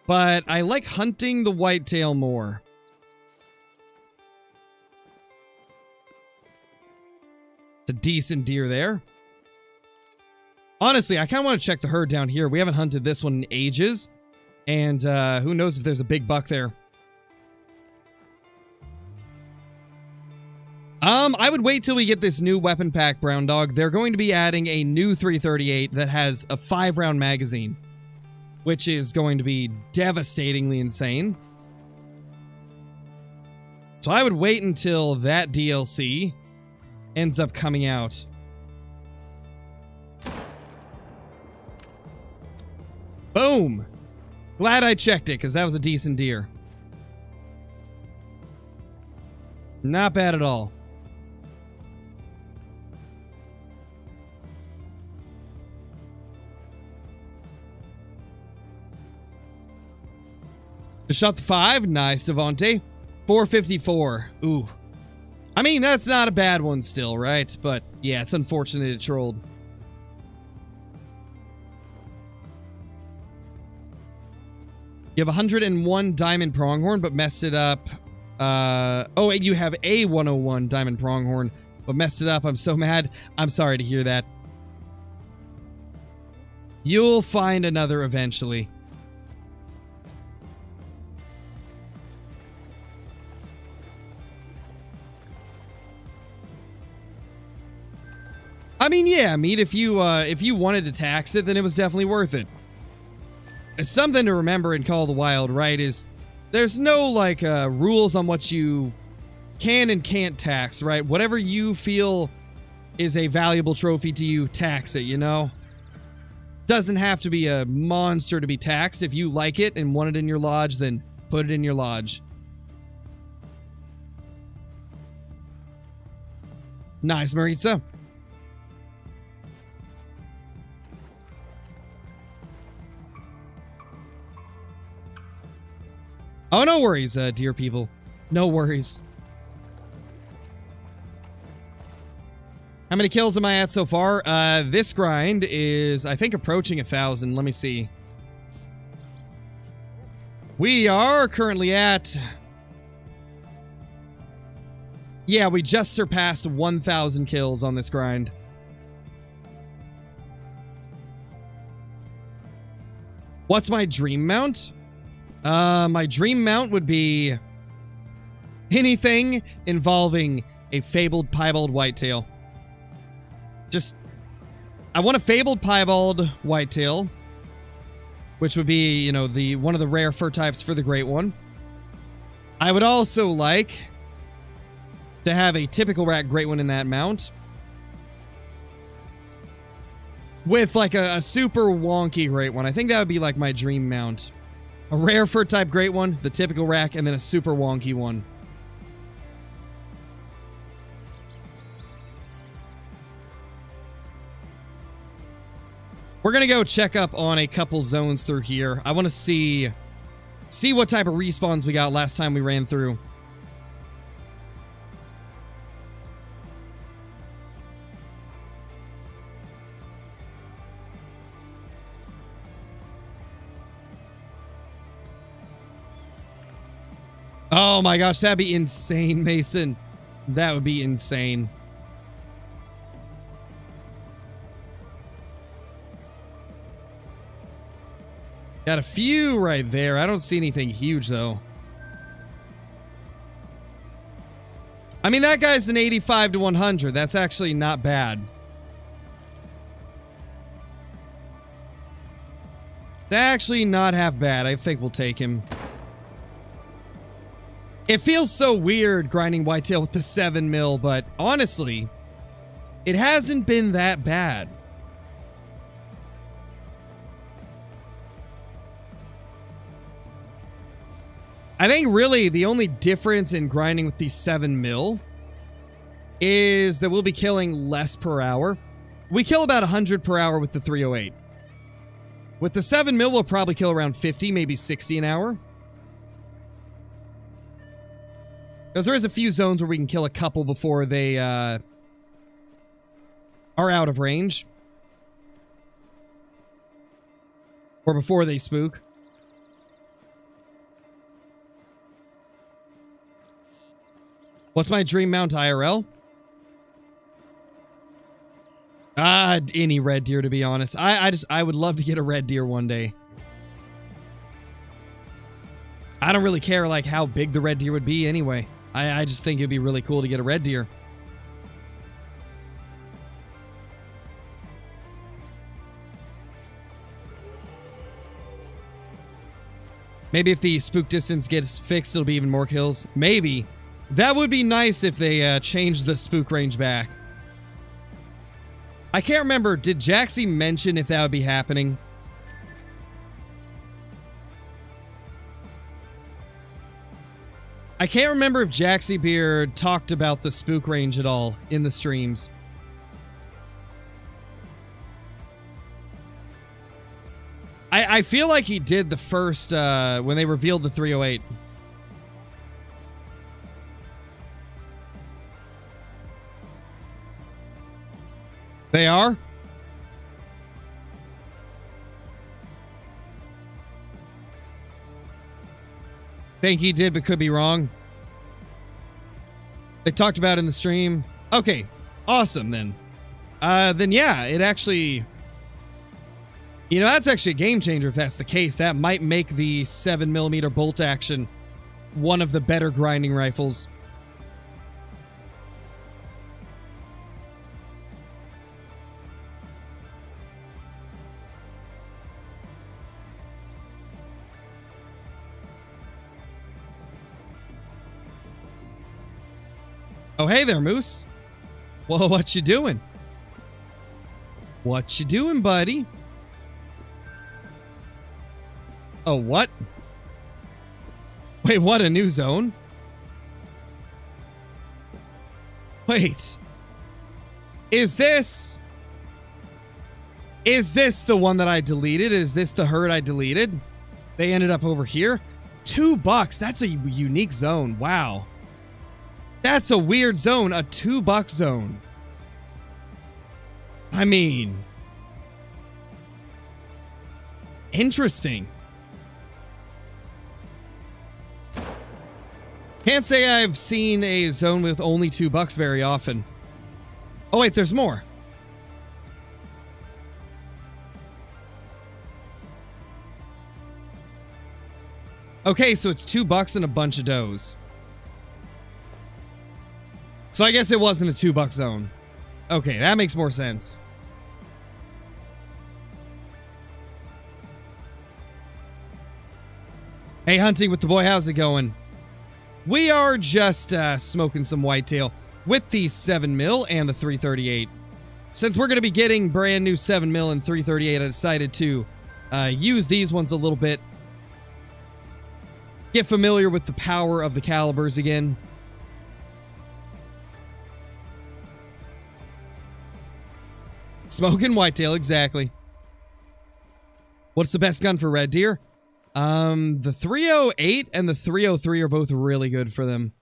Speaker 1: but I like hunting the whitetail more. It's a decent deer there. Honestly, I kind of want to check the herd down here. We haven't hunted this one in ages, and who knows if there's a big buck there. I would wait till we get this new weapon pack, Brown Dog. They're going to be adding a new 338 that has a 5-round magazine, which is going to be devastatingly insane. So I would wait until that DLC ends up coming out. Boom! Glad I checked it, because that was a decent deer. Not bad at all. Just shot the 5. Nice, Devontae. 454. Ooh. I mean, that's not a bad one still, right? But, yeah, it's unfortunate it trolled. You have 101 diamond pronghorn, but messed it up. Oh, and you have a 101 diamond pronghorn, but messed it up. I'm so mad. I'm sorry to hear that. You'll find another eventually. I mean, yeah, Meat, if you wanted to tax it, then it was definitely worth it. It's something to remember in Call of the Wild, right, is there's no, like, rules on what you can and can't tax, right? Whatever you feel is a valuable trophy to you, tax it, you know? Doesn't have to be a monster to be taxed. If you like it and want it in your lodge, then put it in your lodge. Nice, Maritza. Oh, no worries, dear people. No worries. How many kills am I at so far? This grind is, I think, approaching 1,000. Let me see. We are currently at... Yeah, we just surpassed 1,000 kills on this grind. What's my dream mount? My dream mount would be anything involving a fabled piebald whitetail. Just, I want a fabled piebald whitetail, which would be, you know, one of the rare fur types for the great one. I would also like to have a typical rack great one in that mount, with like a super wonky great one. I think that would be like my dream mount. A rare fur type great one, the typical rack, and then a super wonky one. We're gonna go check up on a couple zones through here. I want to see what type of respawns we got last time we ran through. Oh my gosh, that'd be insane, Mason. That would be insane. Got a few right there. I don't see anything huge, though. I mean, that guy's an 85 to 100. That's actually not bad. That's actually not half bad. I think we'll take him. It feels so weird grinding whitetail with the 7 mil, but honestly, it hasn't been that bad. I think really the only difference in grinding with the 7 mil is that we'll be killing less per hour. We kill about 100 per hour with the 308. With the 7 mil, we'll probably kill around 50, maybe 60 an hour. Because there is a few zones where we can kill a couple before they are out of range. Or before they spook. What's my dream mount IRL? Any red deer, to be honest. I would love to get a red deer one day. I don't really care, like, how big the red deer would be anyway. I just think it'd be really cool to get a red deer. Maybe if the spook distance gets fixed, it'll be even more kills. Maybe. That would be nice if they changed the spook range back. I can't remember. Did Jaxie mention if that would be happening? I can't remember if Jaxie Beard talked about the spook range at all in the streams. I feel like he did the first, when they revealed the 308. They are? Think he did, but could be wrong. They talked about it in the stream. Okay, awesome then. Then yeah, it actually... You know, that's actually a game changer if that's the case. That might make the 7mm bolt action one of the better grinding rifles. Oh, hey there, Moose. Well, what you doing? What you doing, buddy? Oh, what? Wait, what? A new zone? Wait. Is this the one that I deleted? Is this the herd I deleted? They ended up over here? $2. That's a unique zone. Wow. That's a weird zone. A $2 zone. I mean... Interesting. Can't say I've seen a zone with only $2 very often. Oh wait, there's more. Okay, so it's $2 and a bunch of does. So I guess it wasn't a $2 zone. Okay, that makes more sense. Hey, Hunting with the boy, how's it going? We are just smoking some whitetail with the 7mm and the 338. Since we're going to be getting brand new 7mm and 338, I decided to use these ones a little bit. Get familiar with the power of the calibers again. Smoking whitetail, exactly. What's the best gun for red deer? The 308 and the 303 are both really good for them.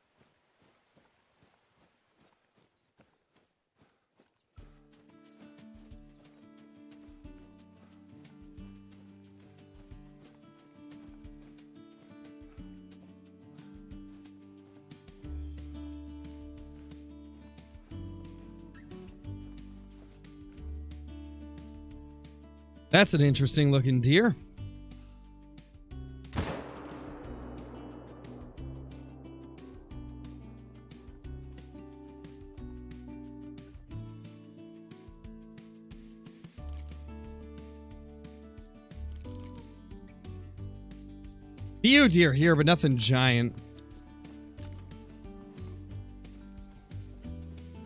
Speaker 1: That's an interesting looking deer. Few deer here, but nothing giant.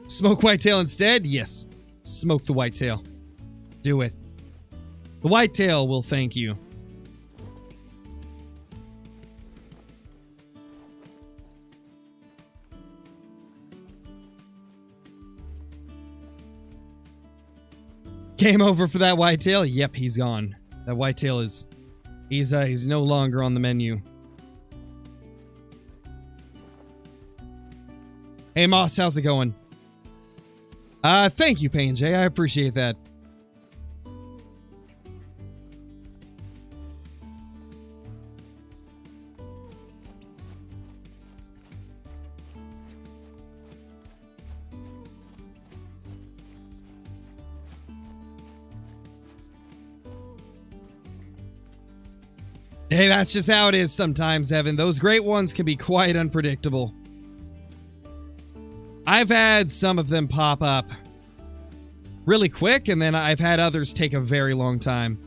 Speaker 1: Smoke whitetail instead? Yes. Smoke the whitetail. Do it. The whitetail will thank you. Game over for that whitetail? Yep, he's gone. That whitetail is... He's no longer on the menu. Hey Moss, how's it going? Thank you, Payne J. I appreciate that. Hey, that's just how it is sometimes, Evan. Those great ones can be quite unpredictable. I've had some of them pop up really quick, and then I've had others take a very long time.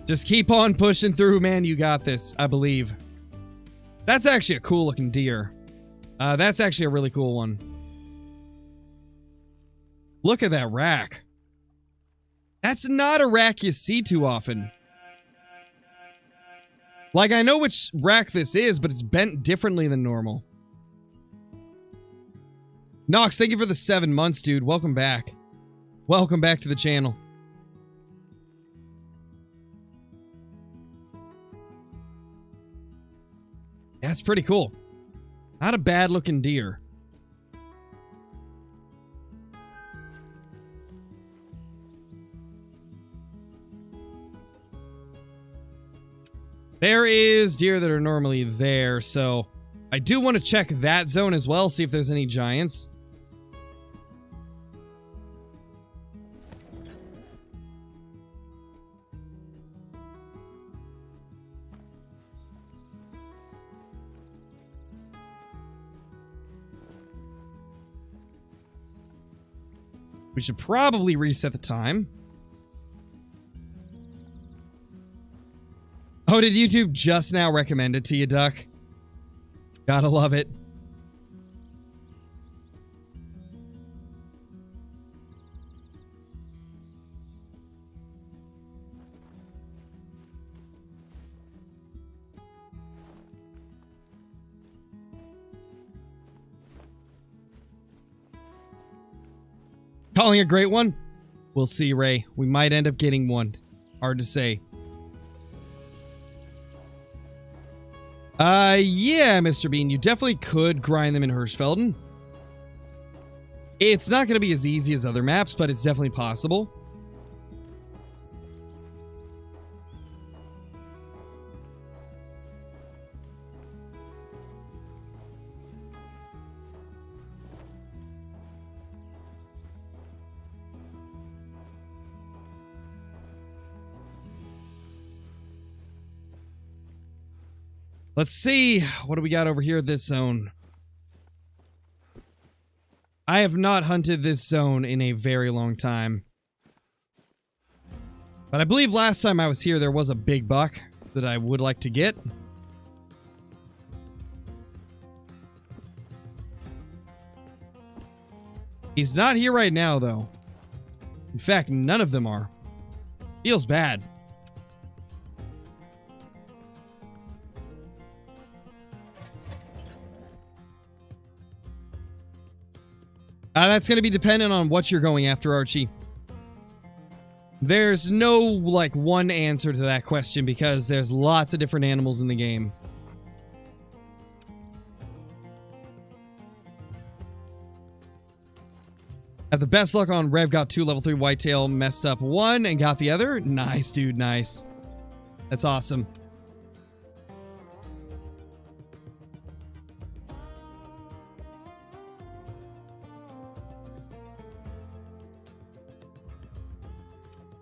Speaker 1: Just keep on pushing through, man. You got this, I believe. That's actually a cool looking deer. That's actually a really cool one. Look at that rack. That's not a rack you see too often. Like, I know which rack this is, but it's bent differently than normal. Nox, thank you for the 7 months, dude. Welcome back. Welcome back to the channel. That's pretty cool. Not a bad looking deer. There is deer that are normally there, so I do want to check that zone as well, see if there's any giants. We should probably reset the time. Oh, did YouTube just now recommend it to you, Duck? Gotta love it. Calling a great one? We'll see, Ray. We might end up getting one. Hard to say. Yeah, Mr. Bean, you definitely could grind them in Hirschfelden. It's not going to be as easy as other maps, but it's definitely possible. Let's see. What do we got over here, this zone? I have not hunted this zone in a very long time. But I believe last time I was here, there was a big buck that I would like to get. He's not here right now, though. In fact, none of them are. Feels bad. That's going to be dependent on what you're going after, Archie. There's no, like, one answer to that question because there's lots of different animals in the game. Have the best luck on Rev, got 2 level 3 whitetail, messed up 1 and got the other. Nice, dude, nice. That's awesome.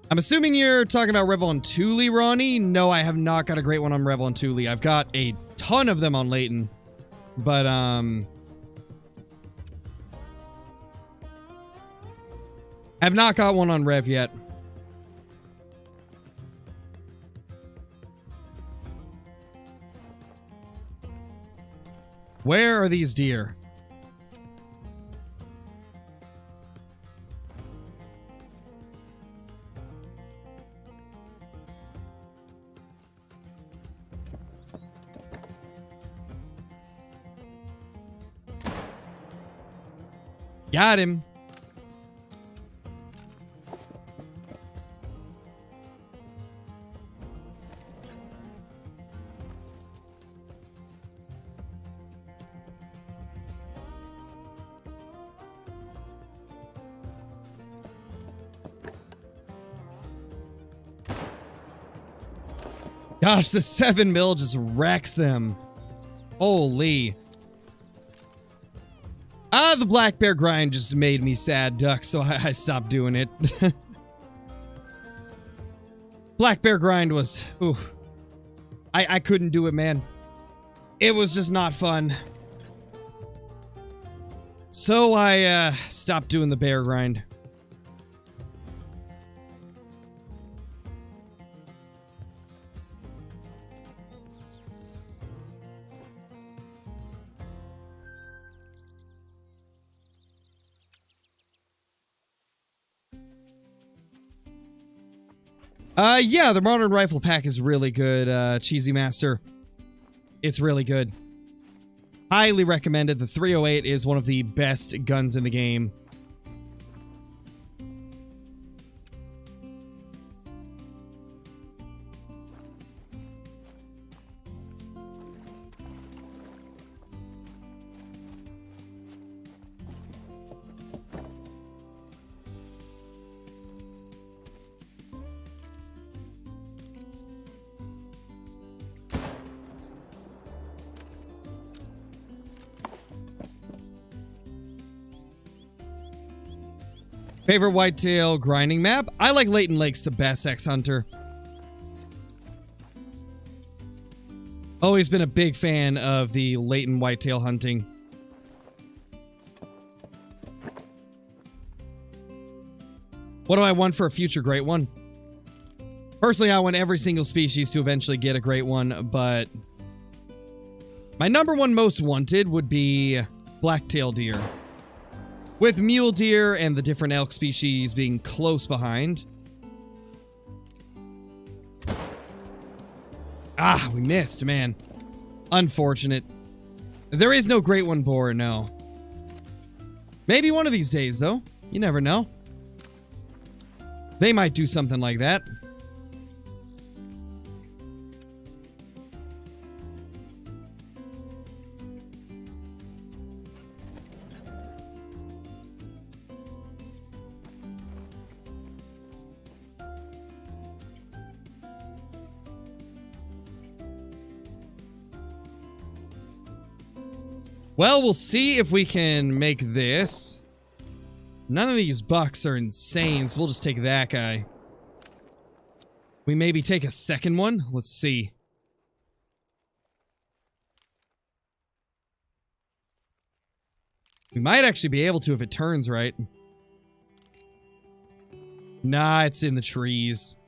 Speaker 1: I'm assuming you're talking about Revel and Thule, Ronnie. No, I have not got a great one on Revel and Thule. I've got a ton of them on Leighton. But, I've not got one on Rev yet. Where are these deer? Got him. Gosh, the 7 mil just wrecks them. Holy. The black bear grind just made me sad, Duck, so I stopped doing it. Black bear grind was... Ooh. I couldn't do it, man. It was just not fun. So I stopped doing the bear grind. Yeah, the modern rifle pack is really good, Cheesy Master. It's really good. Highly recommended. The 308 is one of the best guns in the game. Favorite whitetail grinding map? I like Leighton Lakes the best, X-Hunter. Always been a big fan of the Leighton whitetail hunting. What do I want for a future great one? Personally, I want every single species to eventually get a great one, but my number one most wanted would be blacktail deer. With mule deer and the different elk species being close behind. Ah, we missed, man. Unfortunate. There is no great one boar, no. Maybe one of these days, though. You never know. They might do something like that. Well, we'll see if we can make this. None of these bucks are insane, so we'll just take that guy. We maybe take a second one? Let's see. We might actually be able to if it turns right. Nah, it's in the trees.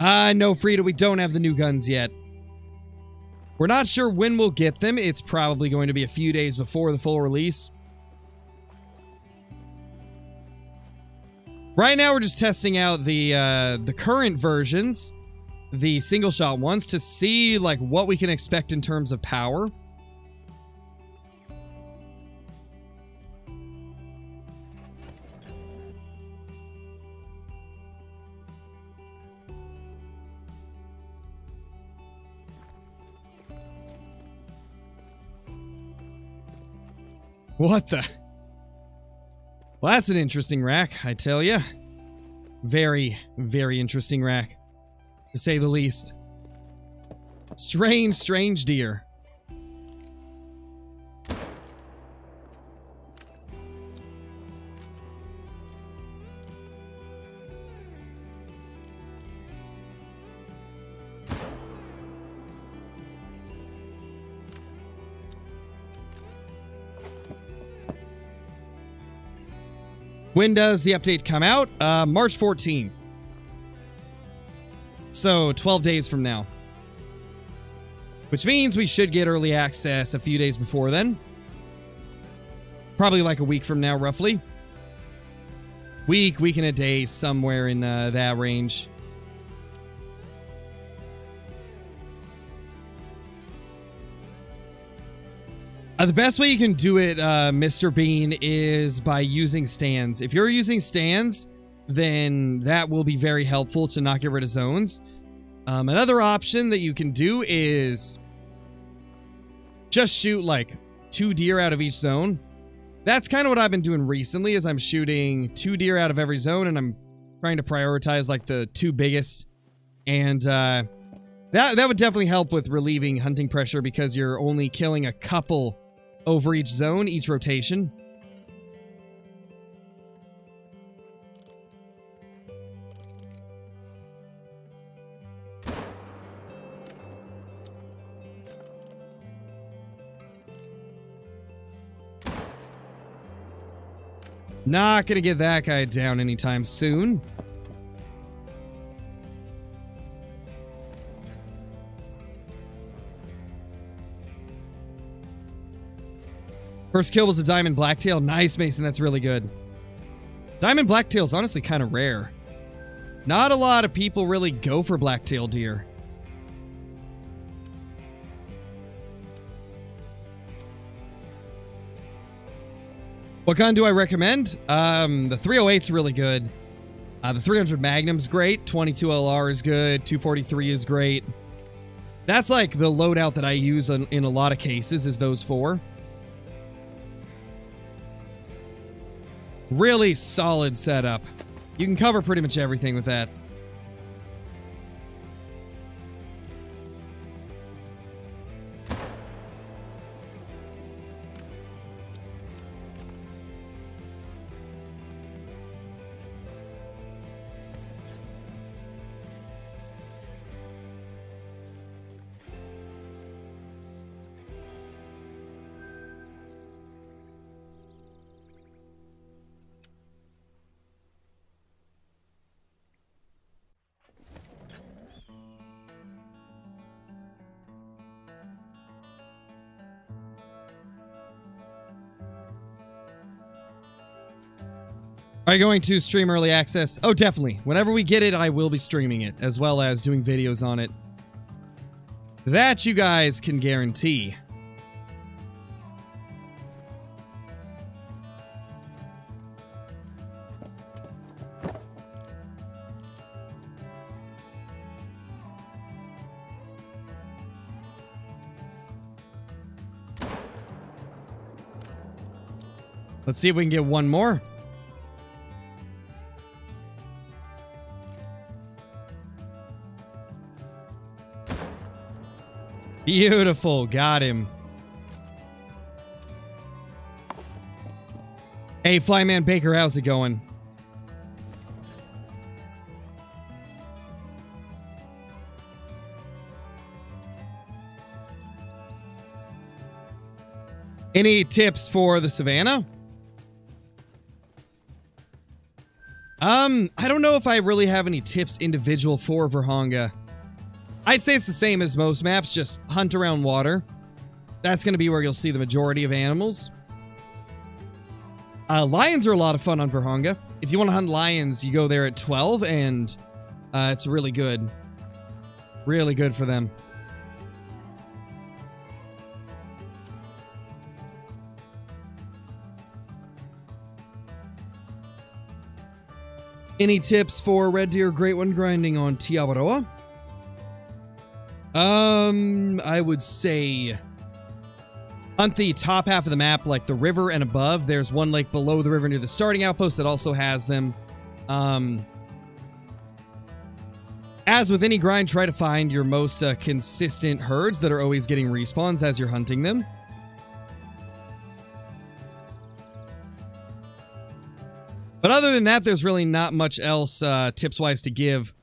Speaker 1: No, Frida, we don't have the new guns yet. We're not sure when we'll get them. It's probably going to be a few days before the full release. Right now, we're just testing out the current versions, the single-shot ones, to see like what we can expect in terms of power. What the? Well, that's an interesting rack, I tell ya. Very, very interesting rack, to say the least. Strange, strange deer. When does the update come out? March 14th. So 12 days from now. Which means we should get early access a few days before then. Probably like a week from now, roughly. Week and a day, somewhere in that range. The best way you can do it, Mr. Bean, is by using stands. If you're using stands, then that will be very helpful to not get rid of zones. Another option that you can do is just shoot like 2 deer out of each zone. That's kind of what I've been doing recently, is I'm shooting 2 deer out of every zone, and I'm trying to prioritize like the 2 biggest. And that would definitely help with relieving hunting pressure, because you're only killing a couple over each zone, each rotation. Not gonna get that guy down anytime soon. First kill was a diamond blacktail. Nice, Mason. That's really good. Diamond blacktail is honestly kind of rare. Not a lot of people really go for blacktail deer. What gun do I recommend? The 308's really good. The 300 Magnum's great. 22 LR is good. 243 is great. That's like the loadout that I use in a lot of cases, is those 4. Really solid setup. You can cover pretty much everything with that. Are you going to stream early access? Oh, definitely. Whenever we get it, I will be streaming it, as well as doing videos on it. That you guys can guarantee. Let's see if we can get one more. Beautiful. Got him. Hey, Flyman Baker, how's it going? Any tips for the Savannah? I don't know if I really have any tips individual for Virhonga. I'd say it's the same as most maps, just hunt around water. That's going to be where you'll see the majority of animals. Lions are a lot of fun on Virhonga. If you want to hunt lions, you go there at 12, and it's really good. Really good for them. Any tips for red deer great one grinding on Tiawaroa? I would say hunt the top half of the map, like the river and above. There's one lake below the river near the starting outpost that also has them. As with any grind, try to find your most consistent herds that are always getting respawns as you're hunting them. But other than that, there's really not much else tips-wise to give.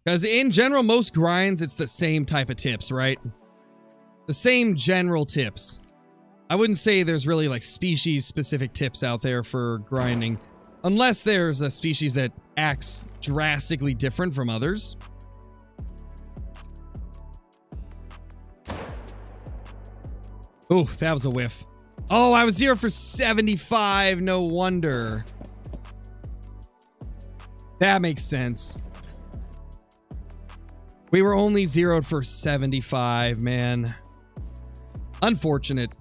Speaker 1: Because in general, most grinds, it's the same type of tips, right? The same general tips. I wouldn't say there's really like species specific tips out there for grinding, unless there's a species that acts drastically different from others. Oh, that was a whiff. Oh, I was 0 for 75. No wonder. That makes sense. We were only 0'd for 75, man. Unfortunate.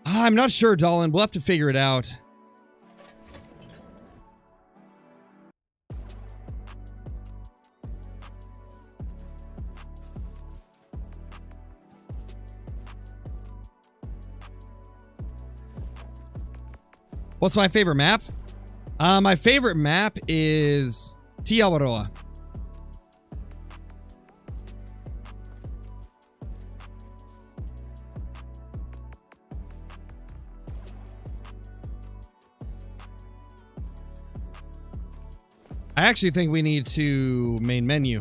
Speaker 1: I'm not sure, Dolan. We'll have to figure it out. What's my favorite map? My favorite map is Tiawaroa. I actually think we need to main menu.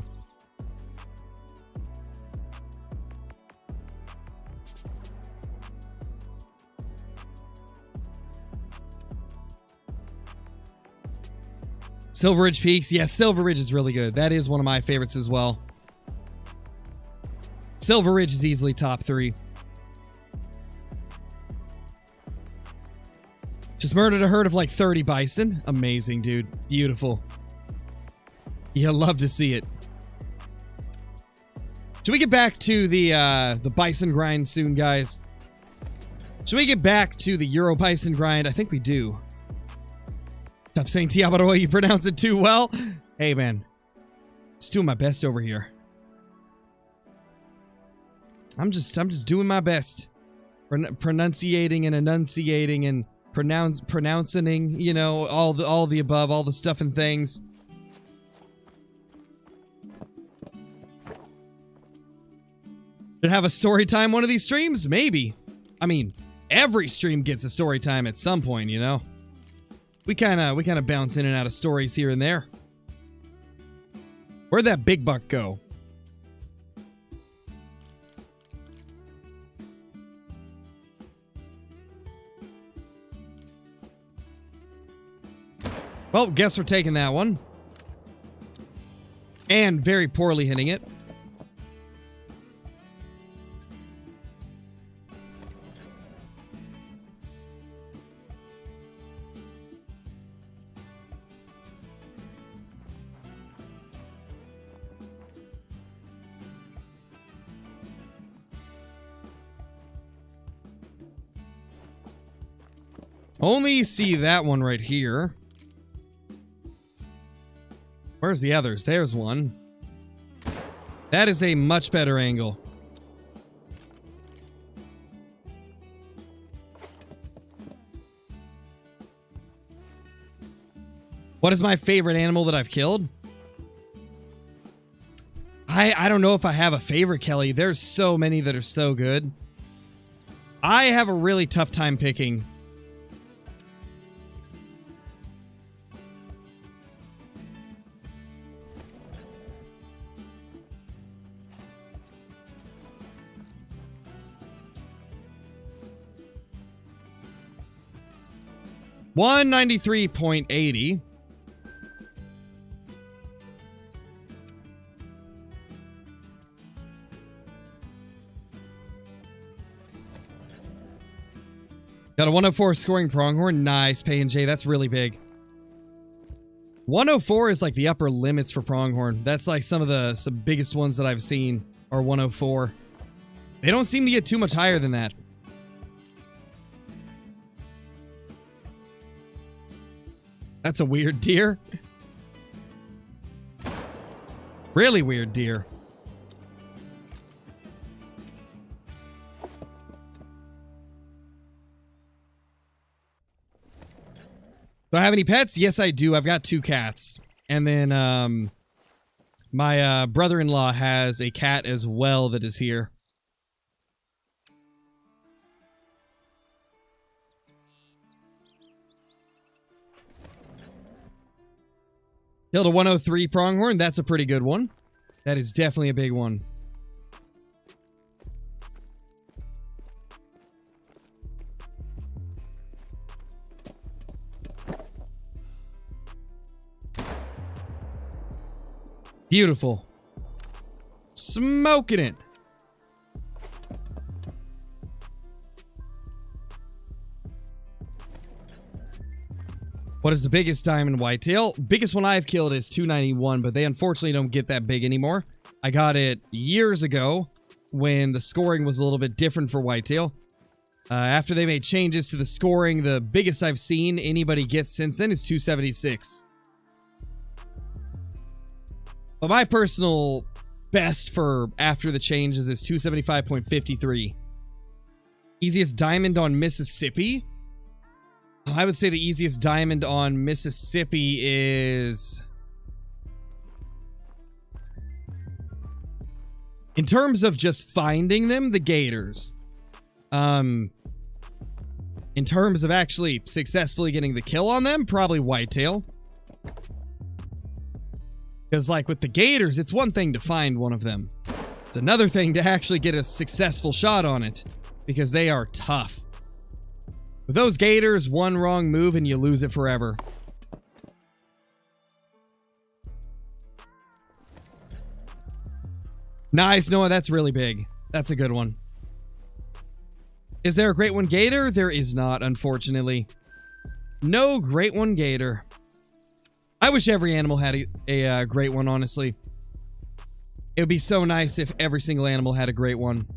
Speaker 1: Silver Ridge Peaks. Yes, Silver Ridge is really good. That is one of my favorites as well. Silver Ridge is easily top 3. Just murdered a herd of like 30 bison. Amazing, dude. Beautiful. You love to see it. Should we get back to the bison grind soon, guys? Should we get back to the Euro bison grind? I think we do. Stop saying Tiabaroa, you pronounce it too well. Hey, man. Just doing my best over here. I'm just doing my best. Pronunciating and enunciating and pronouncing, you know, all the above, all the stuff and things. Should have a story time one of these streams? Maybe. I mean, every stream gets a story time at some point, you know? We kind of bounce in and out of stories here and there. Where'd that big buck go? Well, guess we're taking that one. And very poorly hitting it. Only see that one right here. Where's the others? There's one. That is a much better angle. What is my favorite animal that I've killed? I don't know if I have a favorite, Kelly. There's so many that are so good. I have a really tough time picking. $193.80. Got a 104 scoring pronghorn. Nice, P&J. That's really big. 104 is like the upper limits for pronghorn. That's like some biggest ones that I've seen are 104. They don't seem to get too much higher than that. That's a weird deer. Really weird deer. Do I have any pets? Yes, I do. I've got 2 cats. And then, my brother-in-law has a cat as well that is here. Killed a 103 pronghorn. That's a pretty good one. That is definitely a big one. Beautiful. Smoking it. What is the biggest diamond whitetail? Biggest one I've killed is 291, but they unfortunately don't get that big anymore. I got it years ago when the scoring was a little bit different for whitetail. After they made changes to the scoring, the biggest I've seen anybody get since then is 276. But my personal best for after the changes is 275.53. Easiest diamond on Mississippi? I would say the easiest diamond on Mississippi is... in terms of just finding them, the gators. In terms of actually successfully getting the kill on them, probably whitetail. Because, like, with the gators, it's one thing to find one of them. It's another thing to actually get a successful shot on it. Because they are tough. With those gators, one wrong move and you lose it forever. Nice, Noah. That's really big. That's a good one. Is there a great one gator? There is not, unfortunately. No great one gator. I wish every animal had a great one, honestly. It would be so nice if every single animal had a great one.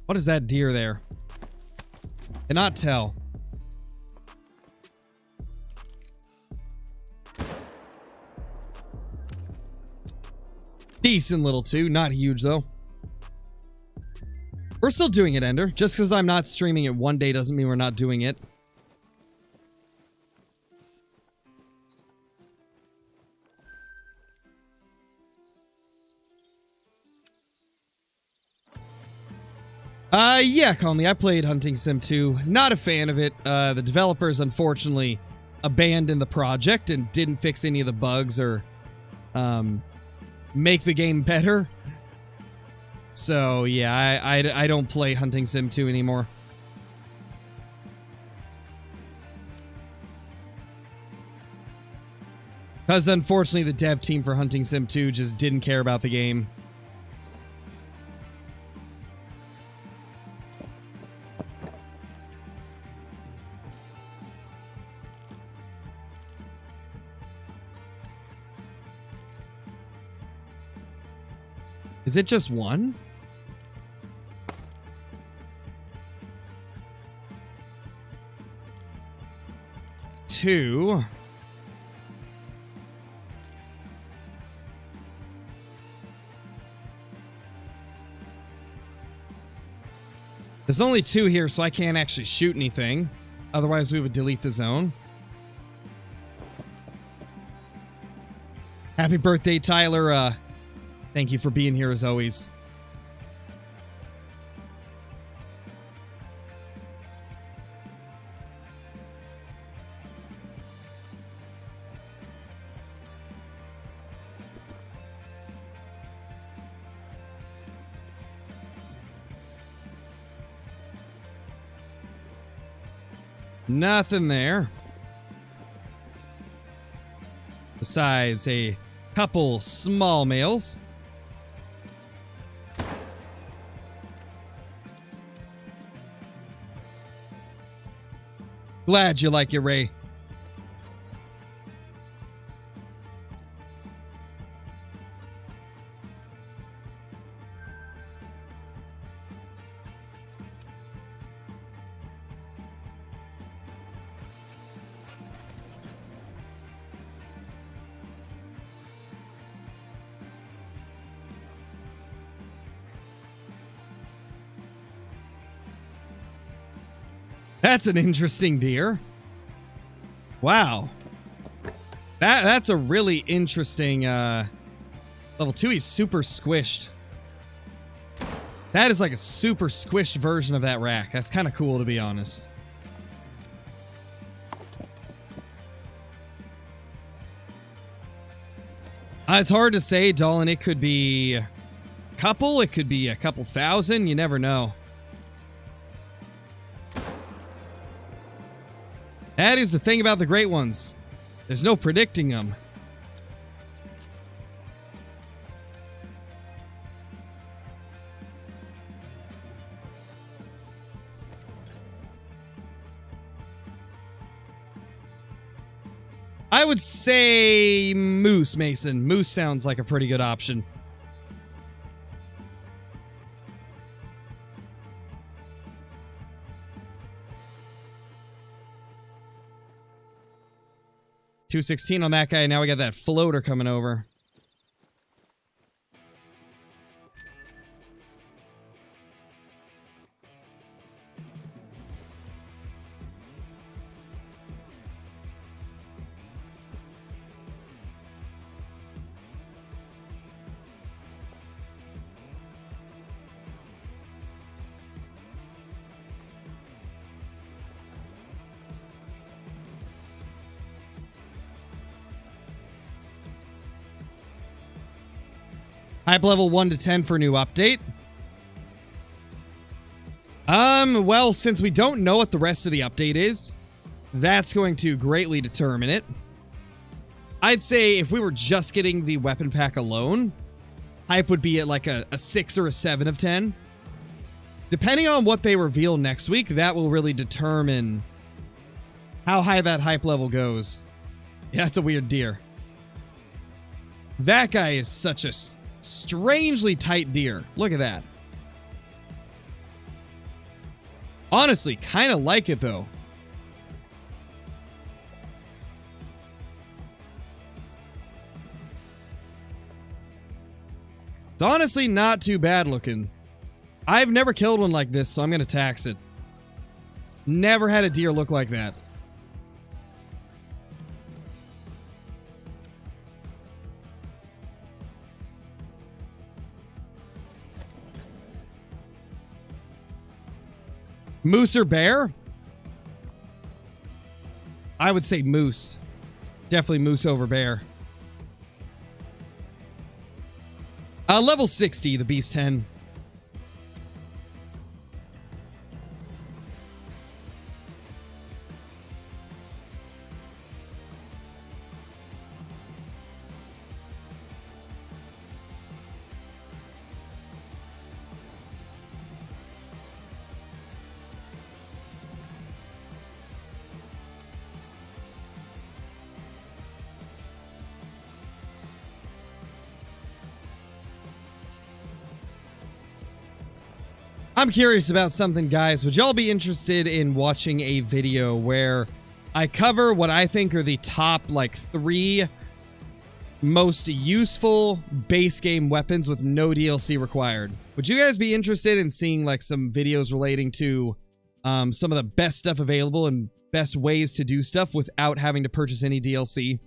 Speaker 1: What is that deer there? Cannot tell. Decent little two. Not huge, though. We're still doing it, Ender. Just because I'm not streaming it one day doesn't mean we're not doing it. Yeah, Conley, I played Hunting Sim 2. Not a fan of it. The developers, unfortunately, abandoned the project and didn't fix any of the bugs or make the game better. So, yeah, I don't play Hunting Sim 2 anymore. Because, unfortunately, the dev team for Hunting Sim 2 just didn't care about the game. Is it just one? Two. There's only two here, so I can't actually shoot anything. Otherwise, we would delete the zone. Happy birthday, Tyler. Thank you for being here as always. Nothing there. Besides a couple small males. Glad you like it, Ray. That's an interesting deer. Wow. That's a really interesting, level 2, he's super squished. That is like a super squished version of that rack. That's kind of cool, to be honest. It's hard to say, Dolan. It could be a couple. It could be a couple thousand. You never know. That is the thing about the great ones. There's no predicting them. I would say moose, Mason. Moose sounds like a pretty good option. $216 on that guy. Now we got that floater coming over. Hype level 1 to 10 for new update. Well, since we don't know what the rest of the update is, that's going to greatly determine it. I'd say if we were just getting the weapon pack alone, hype would be at like a 6 or a 7 of 10. Depending on what they reveal next week, that will really determine how high that hype level goes. Yeah, that's a weird deer. That guy is such a strangely tight deer. Look at that. Honestly, kind of like it though. It's honestly not too bad looking. I've never killed one like this, so I'm going to tax it. Never had a deer look like that. Moose or bear? I would say moose. Definitely moose over bear. Level 60, the Beast 10. I'm curious about something, guys. Would y'all be interested in watching a video where I cover what I think are the top, like, 3 most useful base game weapons with no DLC required? Would you guys be interested in seeing, like, some videos relating to some of the best stuff available and best ways to do stuff without having to purchase any DLC?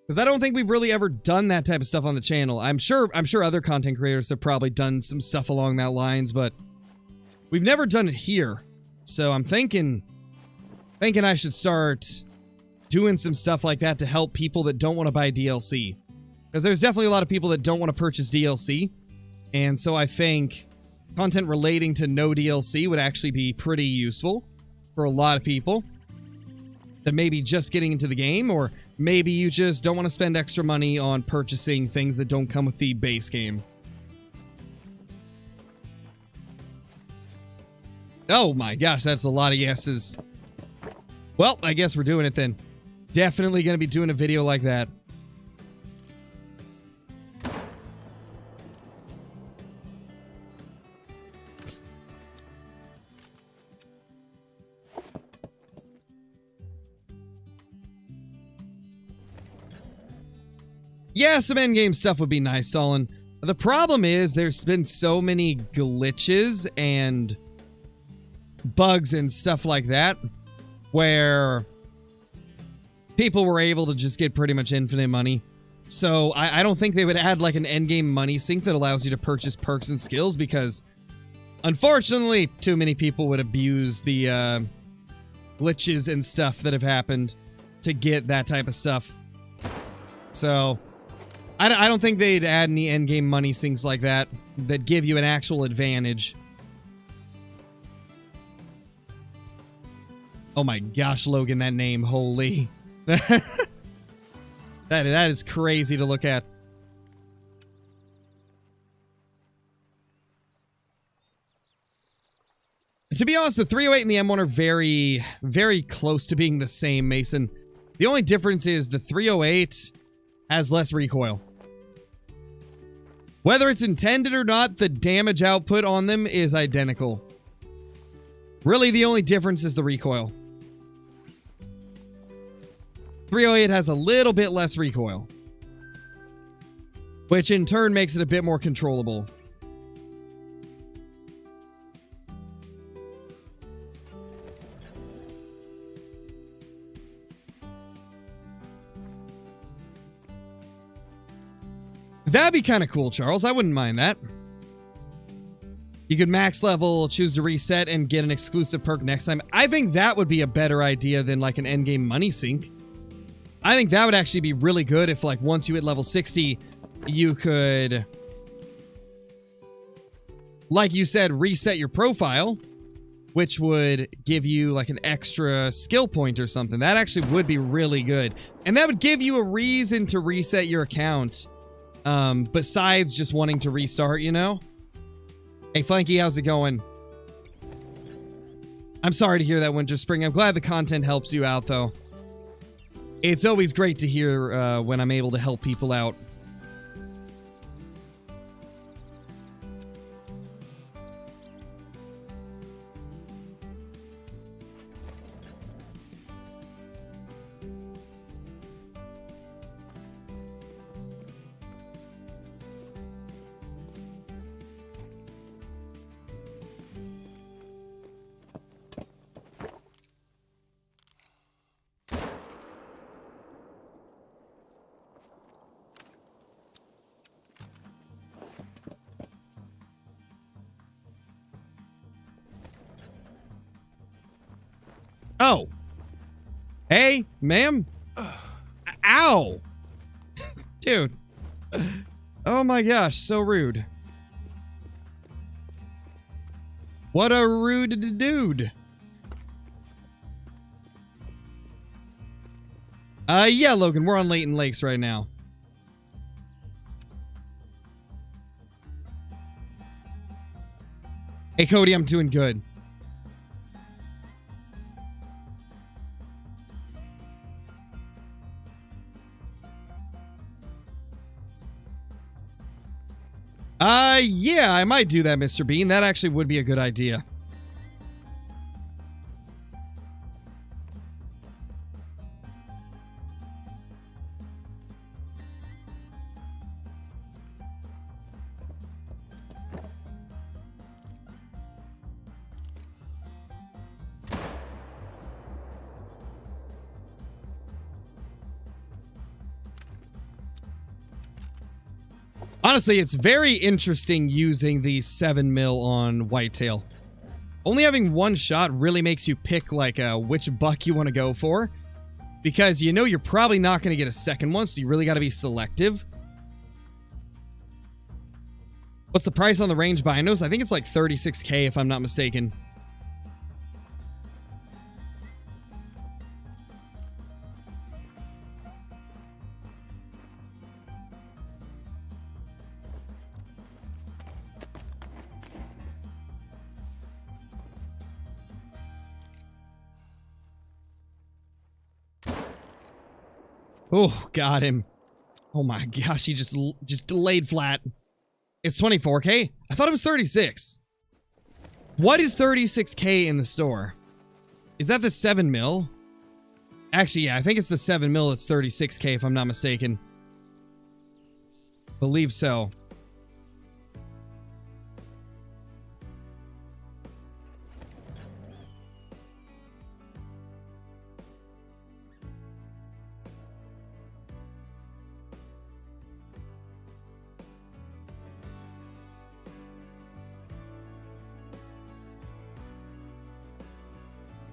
Speaker 1: Because I don't think we've really ever done that type of stuff on the channel. I'm sure other content creators have probably done some stuff along that lines, but we've never done it here. So I'm thinking I should start doing some stuff like that to help people that don't want to buy DLC. Because there's definitely a lot of people that don't want to purchase DLC. And so I think content relating to no DLC would actually be pretty useful for a lot of people that may be just getting into the game, or maybe you just don't want to spend extra money on purchasing things that don't come with the base game. Oh my gosh, that's a lot of yeses. Well, I guess we're doing it then. Definitely going to be doing a video like that. Yeah, some endgame stuff would be nice, Stalin. The problem is there's been so many glitches and bugs and stuff like that, where people were able to just get pretty much infinite money. So I don't think they would add like an endgame money sink that allows you to purchase perks and skills, because unfortunately too many people would abuse the glitches and stuff that have happened to get that type of stuff. So I don't think they'd add any endgame money sinks like that that give you an actual advantage. Oh my gosh, Logan, that name, holy. That is crazy to look at. To be honest, the 308 and the M1 are very, very close to being the same, Mason. The only difference is the 308 has less recoil. Whether it's intended or not, the damage output on them is identical. Really, the only difference is the recoil. 308 has a little bit less recoil, which in turn makes it a bit more controllable. That'd be kind of cool, Charles. I wouldn't mind that. You could max level, choose to reset, and get an exclusive perk next time. I think that would be a better idea than like an endgame money sink. I think that would actually be really good if, like, once you hit level 60, you could, like you said, reset your profile, which would give you, like, an extra skill point or something. That actually would be really good. And that would give you a reason to reset your account, besides just wanting to restart, you know? Hey, Flanky, how's it going? I'm sorry to hear that, Winter Spring. I'm glad the content helps you out, though. It's always great to hear when I'm able to help people out. Oh. Hey, ma'am. Ow. Dude. Oh my gosh, so rude. What a rude dude. Yeah, Logan, we're on Layton Lakes right now. Hey, Cody, I'm doing good. Yeah, I might do that, Mr. Bean. That actually would be a good idea. Honestly, it's very interesting using the 7 mil on Whitetail. Only having one shot really makes you pick, like, which buck you want to go for. Because you know you're probably not going to get a second one, so you really got to be selective. What's the price on the range binos? I think it's like 36K if I'm not mistaken. Oh, got him. Oh my gosh, he just laid flat. It's 24K? I thought it was 36. What is 36K in the store? Is that the 7 mil? Actually, yeah, I think it's the 7 mil that's 36K if I'm not mistaken. Believe so.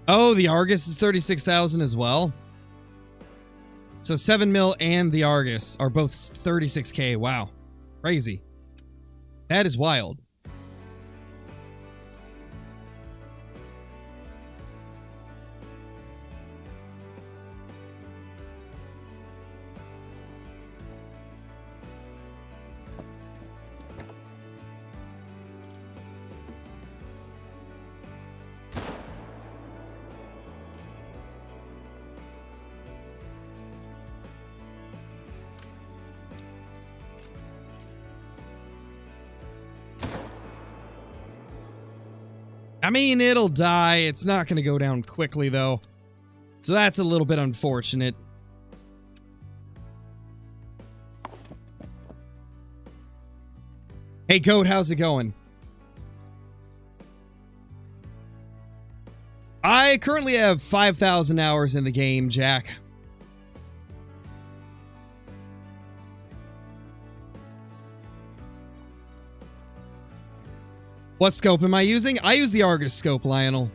Speaker 1: Oh, the Argus is 36,000 as well. So 7 mil and the Argus are both 36k. Wow. Crazy. That is wild. I mean, it'll die. It's not going to go down quickly, though. So that's a little bit unfortunate. Hey, Goat, how's it going? I currently have 5,000 hours in the game, Jack. What scope am I using? I use the Argus scope, Lionel.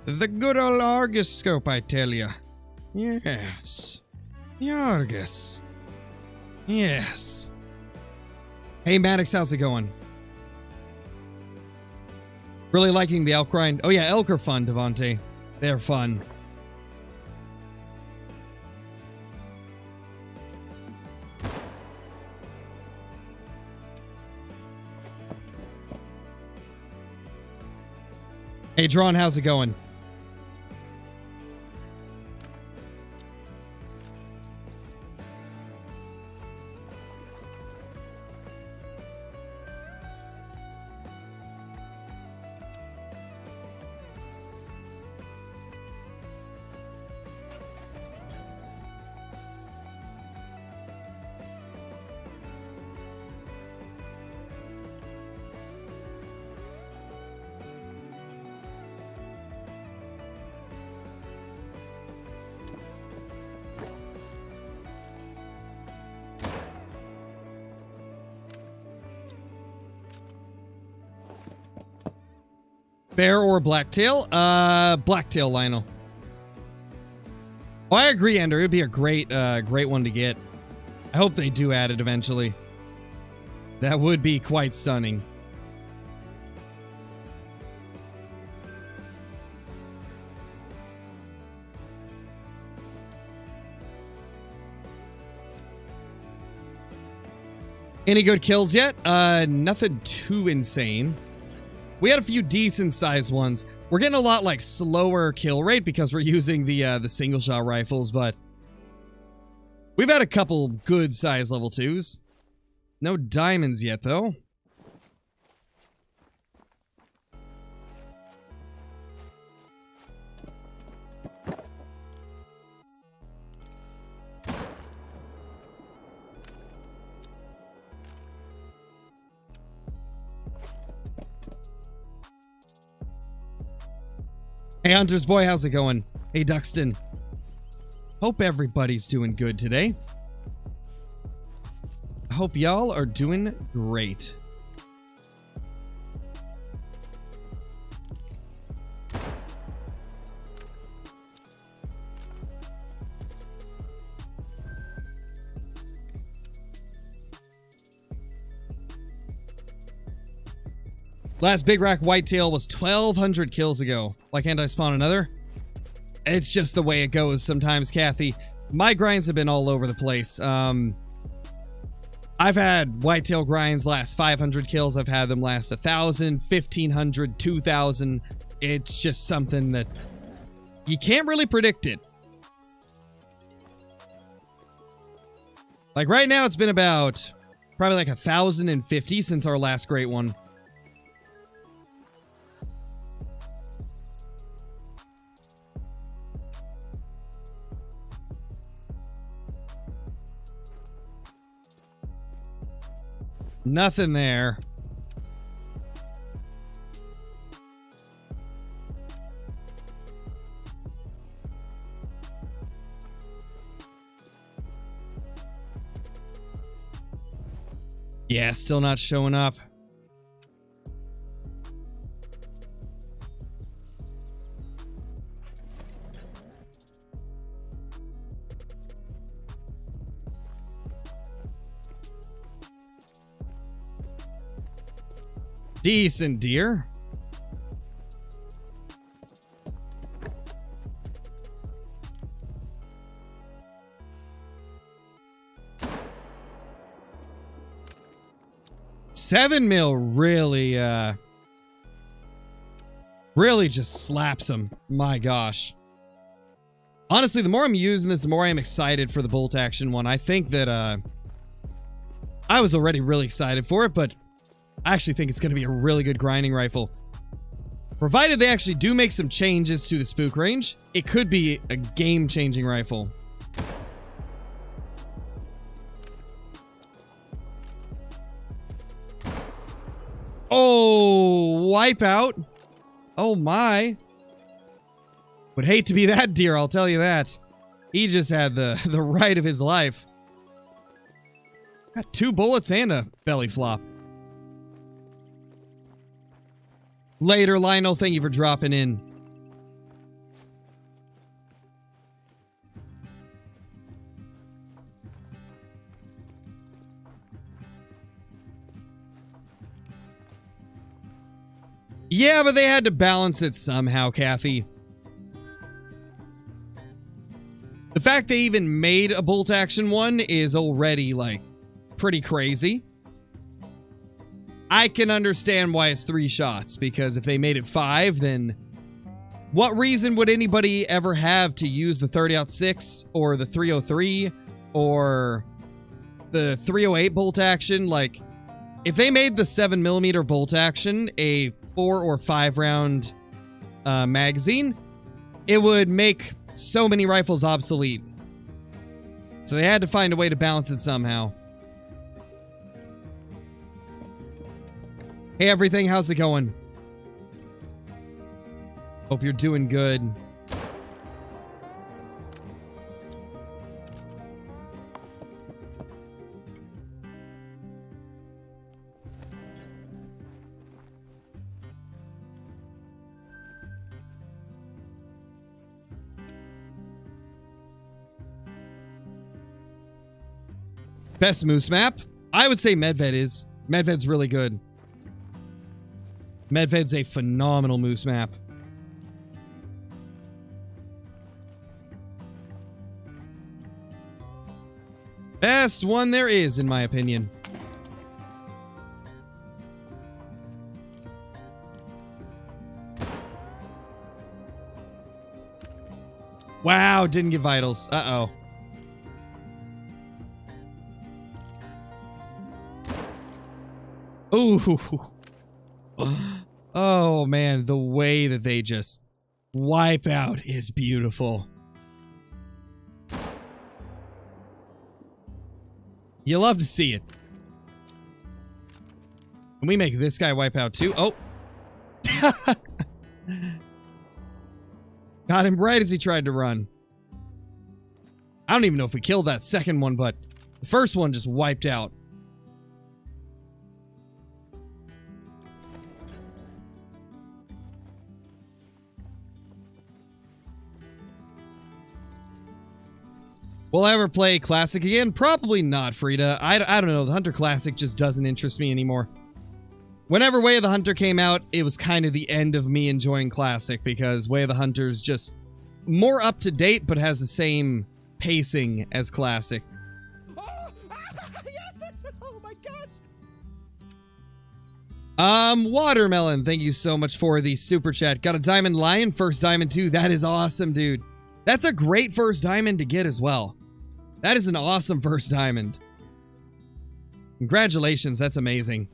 Speaker 1: The good old Argus scope, I tell ya. Yes. The Argus. Yes. Hey, Maddox, how's it going? Really liking the elk grind? Oh yeah, elk are fun, Devontae. They're fun. Hey, Drawn, how's it going? Bear or blacktail? Blacktail, Lionel. Oh, I agree, Ender. It'd be a great one to get. I hope they do add it eventually. That would be quite stunning. Any good kills yet? Nothing too insane. We had a few decent sized ones. We're getting a lot like slower kill rate because we're using the single shot rifles, but we've had a couple good size level 2s. No diamonds yet though. Hey, Hunter's boy, how's it going? Hey, Duxton. Hope everybody's doing good today. I hope y'all are doing great. Last big rack whitetail was 1,200 kills ago. Why can't I spawn another? It's just the way it goes sometimes, Kathy. My grinds have been all over the place. I've had whitetail grinds last 500 kills. I've had them last 1,000, 1,500, 2,000. It's just something that you can't really predict it. Like right now, it's been about probably like 1,050 since our last great one. Nothing there. Yeah, still not showing up. Decent deer. $7 mil really, really just slaps him. My gosh. Honestly, the more I'm using this, the more I am excited for the bolt action one. I think that, I was already really excited for it, but I actually think it's going to be a really good grinding rifle. Provided they actually do make some changes to the spook range, it could be a game-changing rifle. Oh, wipeout. Oh my. Would hate to be that deer, I'll tell you that. He just had the ride of his life. Got 2 bullets and a belly flop. Later, Lionel, thank you for dropping in. Yeah, but they had to balance it somehow, Kathy. The fact they even made a bolt action one is already, like, pretty crazy. I can understand why it's 3 shots, because if they made it 5, then what reason would anybody ever have to use the 30-06 or the 303 or the 308 bolt action? Like, if they made the 7mm bolt action a 4 or 5 round magazine, it would make so many rifles obsolete. So they had to find a way to balance it somehow. Hey everything, how's it going? Hope you're doing good. Best moose map? I would say Medved is. Medved's really good. Medved's a phenomenal moose map. Best one there is, in my opinion. Wow, didn't get vitals. Uh-oh. Ooh. Oh, man. The way that they just wipe out is beautiful. You love to see it. Can we make this guy wipe out too? Oh. Got him right as he tried to run. I don't even know if we killed that second one, but the first one just wiped out. Will I ever play Classic again? Probably not, Frida. I don't know. The Hunter Classic just doesn't interest me anymore. Whenever Way of the Hunter came out, it was kind of the end of me enjoying Classic because Way of the Hunter's just more up to date but has the same pacing as Classic.
Speaker 2: Oh, yes, oh my gosh.
Speaker 1: Watermelon, thank you so much for the super chat. Got a Diamond Lion, first diamond too. That is awesome, dude. That's a great first diamond to get as well. That is an awesome first diamond. Congratulations, that's amazing.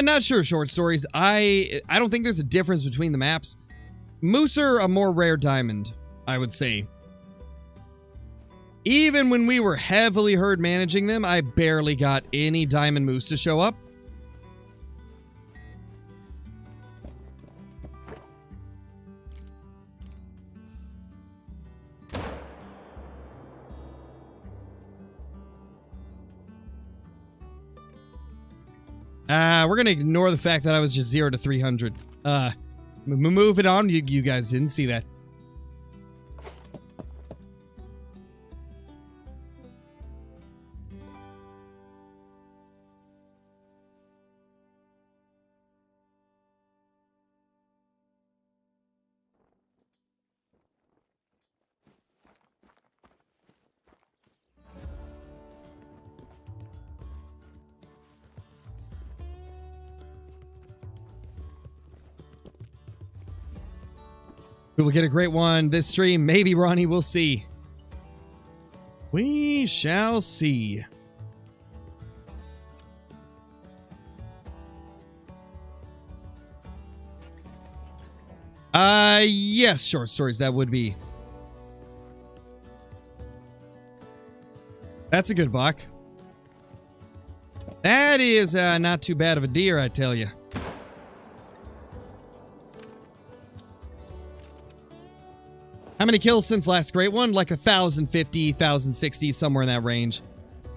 Speaker 1: Not sure, short stories. I don't think there's a difference between the maps. Moose are a more rare diamond, I would say. Even when we were heavily herd managing them, I barely got any diamond moose to show up. We're gonna ignore the fact that I was just 0 to 300. Move it on. You guys didn't see that. We will get a great one this stream. Maybe, Ronnie. We'll see. We shall see. Yes, short stories. That would be. That's a good buck. That is not too bad of a deer, I tell you. How many kills since last great one? Like 1,050, 1,060, somewhere in that range.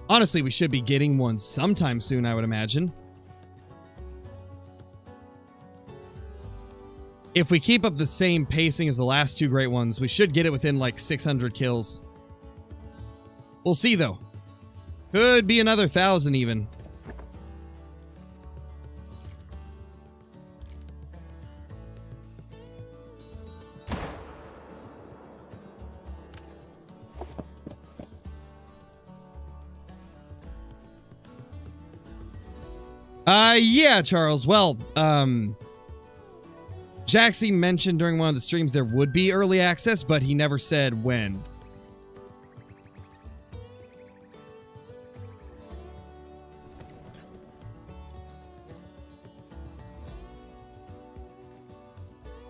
Speaker 1: Honestly, we should be getting one sometime soon, I would imagine. If we keep up the same pacing as the last two great ones, we should get it within like 600 kills. We'll see, though. Could be another 1,000 even. Yeah, Charles. Well, Jaxie mentioned during one of the streams there would be early access, but he never said when.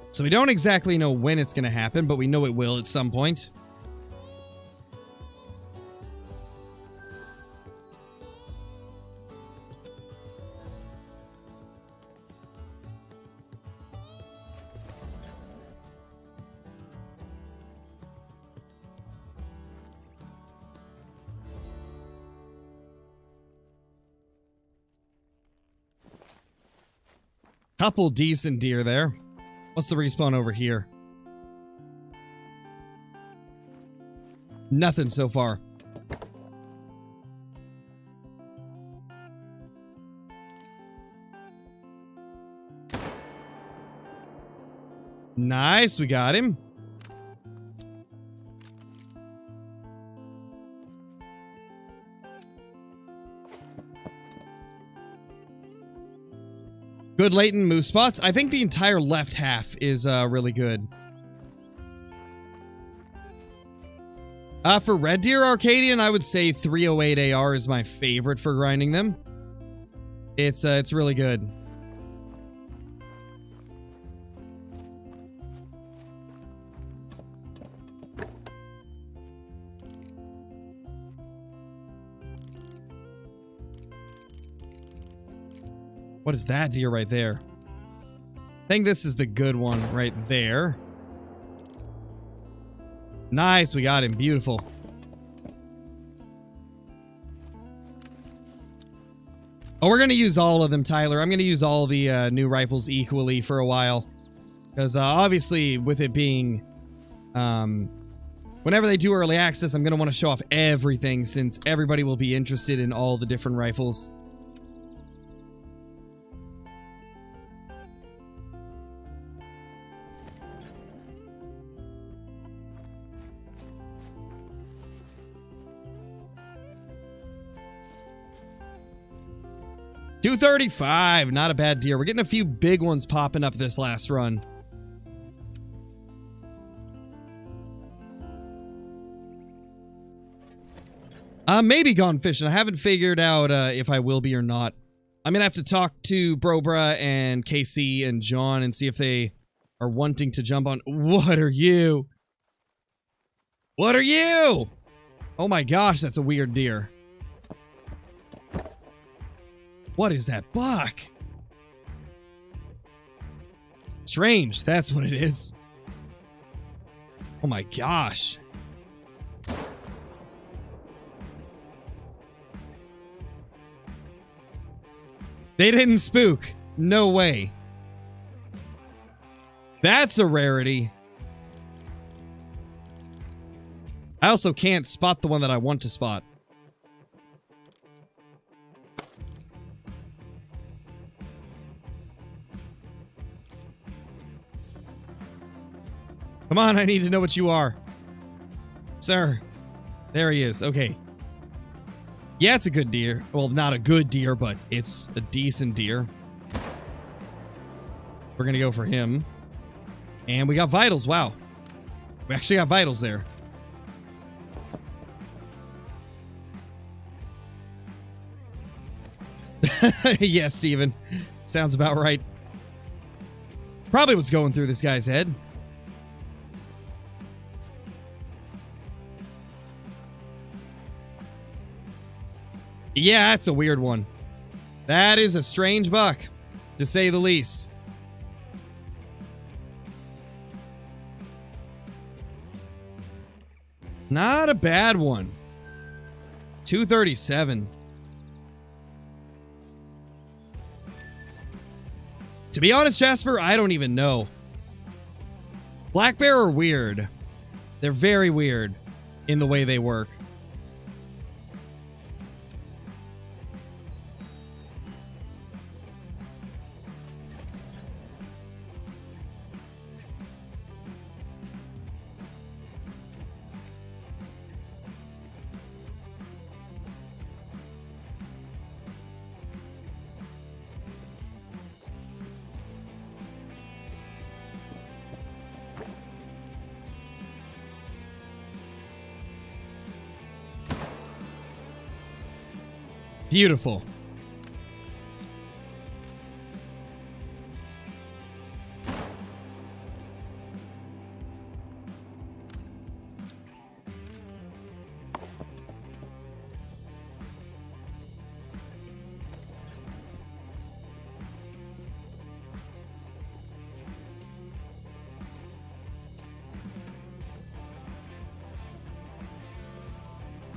Speaker 1: So we don't exactly know when it's going to happen, but we know it will at some point. Couple decent deer there. What's the respawn over here? Nothing so far. Nice, we got him. Good latent moose spots. I think the entire left half is really good. For red deer Arcadian, I would say 308 AR is my favorite for grinding them. It's really good. What is that deer right there? I think this is the good one right there. Nice, we got him. Beautiful. Oh, we're going to use all of them, Tyler. I'm going to use all the new rifles equally for a while. Because obviously, with it being... whenever they do early access, I'm going to want to show off everything since everybody will be interested in all the different rifles. $235, not a bad deer. We're getting a few big ones popping up this last run. Maybe gone fishing. I haven't figured out if I will be or not. I'm gonna have to talk to Brobra and Casey and John and see if they are wanting to jump on. What are you? What are you? Oh my gosh, that's a weird deer. What is that buck? Strange, that's what it is. Oh my gosh. They didn't spook. No way. That's a rarity. I also can't spot the one that I want to spot. Come on, I need to know what you are. Sir. There he is. Okay. Yeah, it's a good deer. Well, not a good deer, but it's a decent deer. We're going to go for him. And we got vitals. Wow. We actually got vitals there. Yeah, Steven. Sounds about right. Probably what's going through this guy's head. Yeah, that's a weird one. That is a strange buck, to say the least. Not a bad one. 237. To be honest, Jasper, I don't even know. Black Bear are weird. They're very weird in the way they work. Beautiful.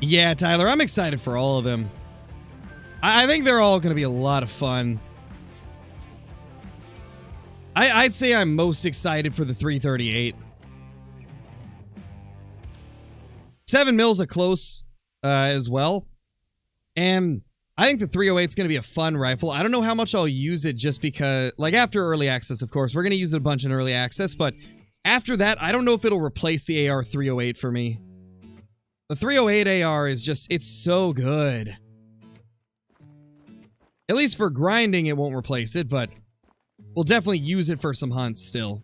Speaker 1: Yeah, Tyler, I'm excited for all of them. I think they're all going to be a lot of fun. I'd say I'm most excited for the 338. 7 mils are close as well. And I think the 308 is going to be a fun rifle. I don't know how much I'll use it just because, like after early access, of course. We're going to use it a bunch in early access. But after that, I don't know if it'll replace the AR 308 for me. The 308 AR is just, it's so good. At least for grinding, it won't replace it, but we'll definitely use it for some hunts still.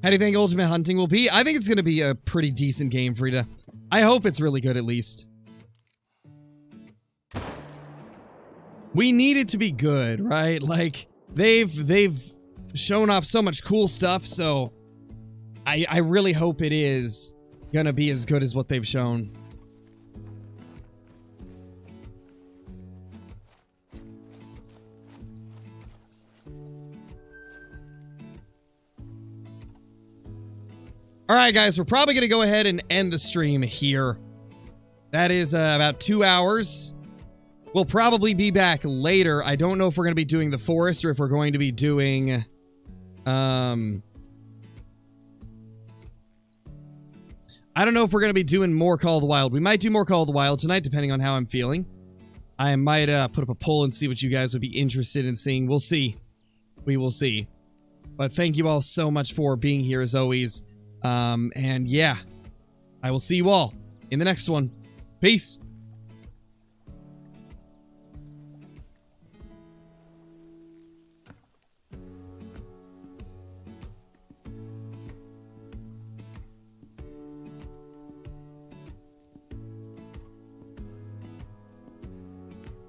Speaker 1: How do you think Ultimate Hunting will be? I think it's going to be a pretty decent game, Frida. I hope it's really good, at least. We need it to be good, right? Like, they've shown off so much cool stuff, so I really hope it is gonna be as good as what they've shown. Alright, guys, we're probably gonna go ahead and end the stream here. That is about 2 hours. We'll probably be back later. I don't know if we're going to be doing the forest or if we're going to be doing... I don't know if we're going to be doing more Call of the Wild. We might do more Call of the Wild tonight, depending on how I'm feeling. I might put up a poll and see what you guys would be interested in seeing. We'll see. We will see. But thank you all so much for being here, as always. And yeah, I will see you all in the next one. Peace.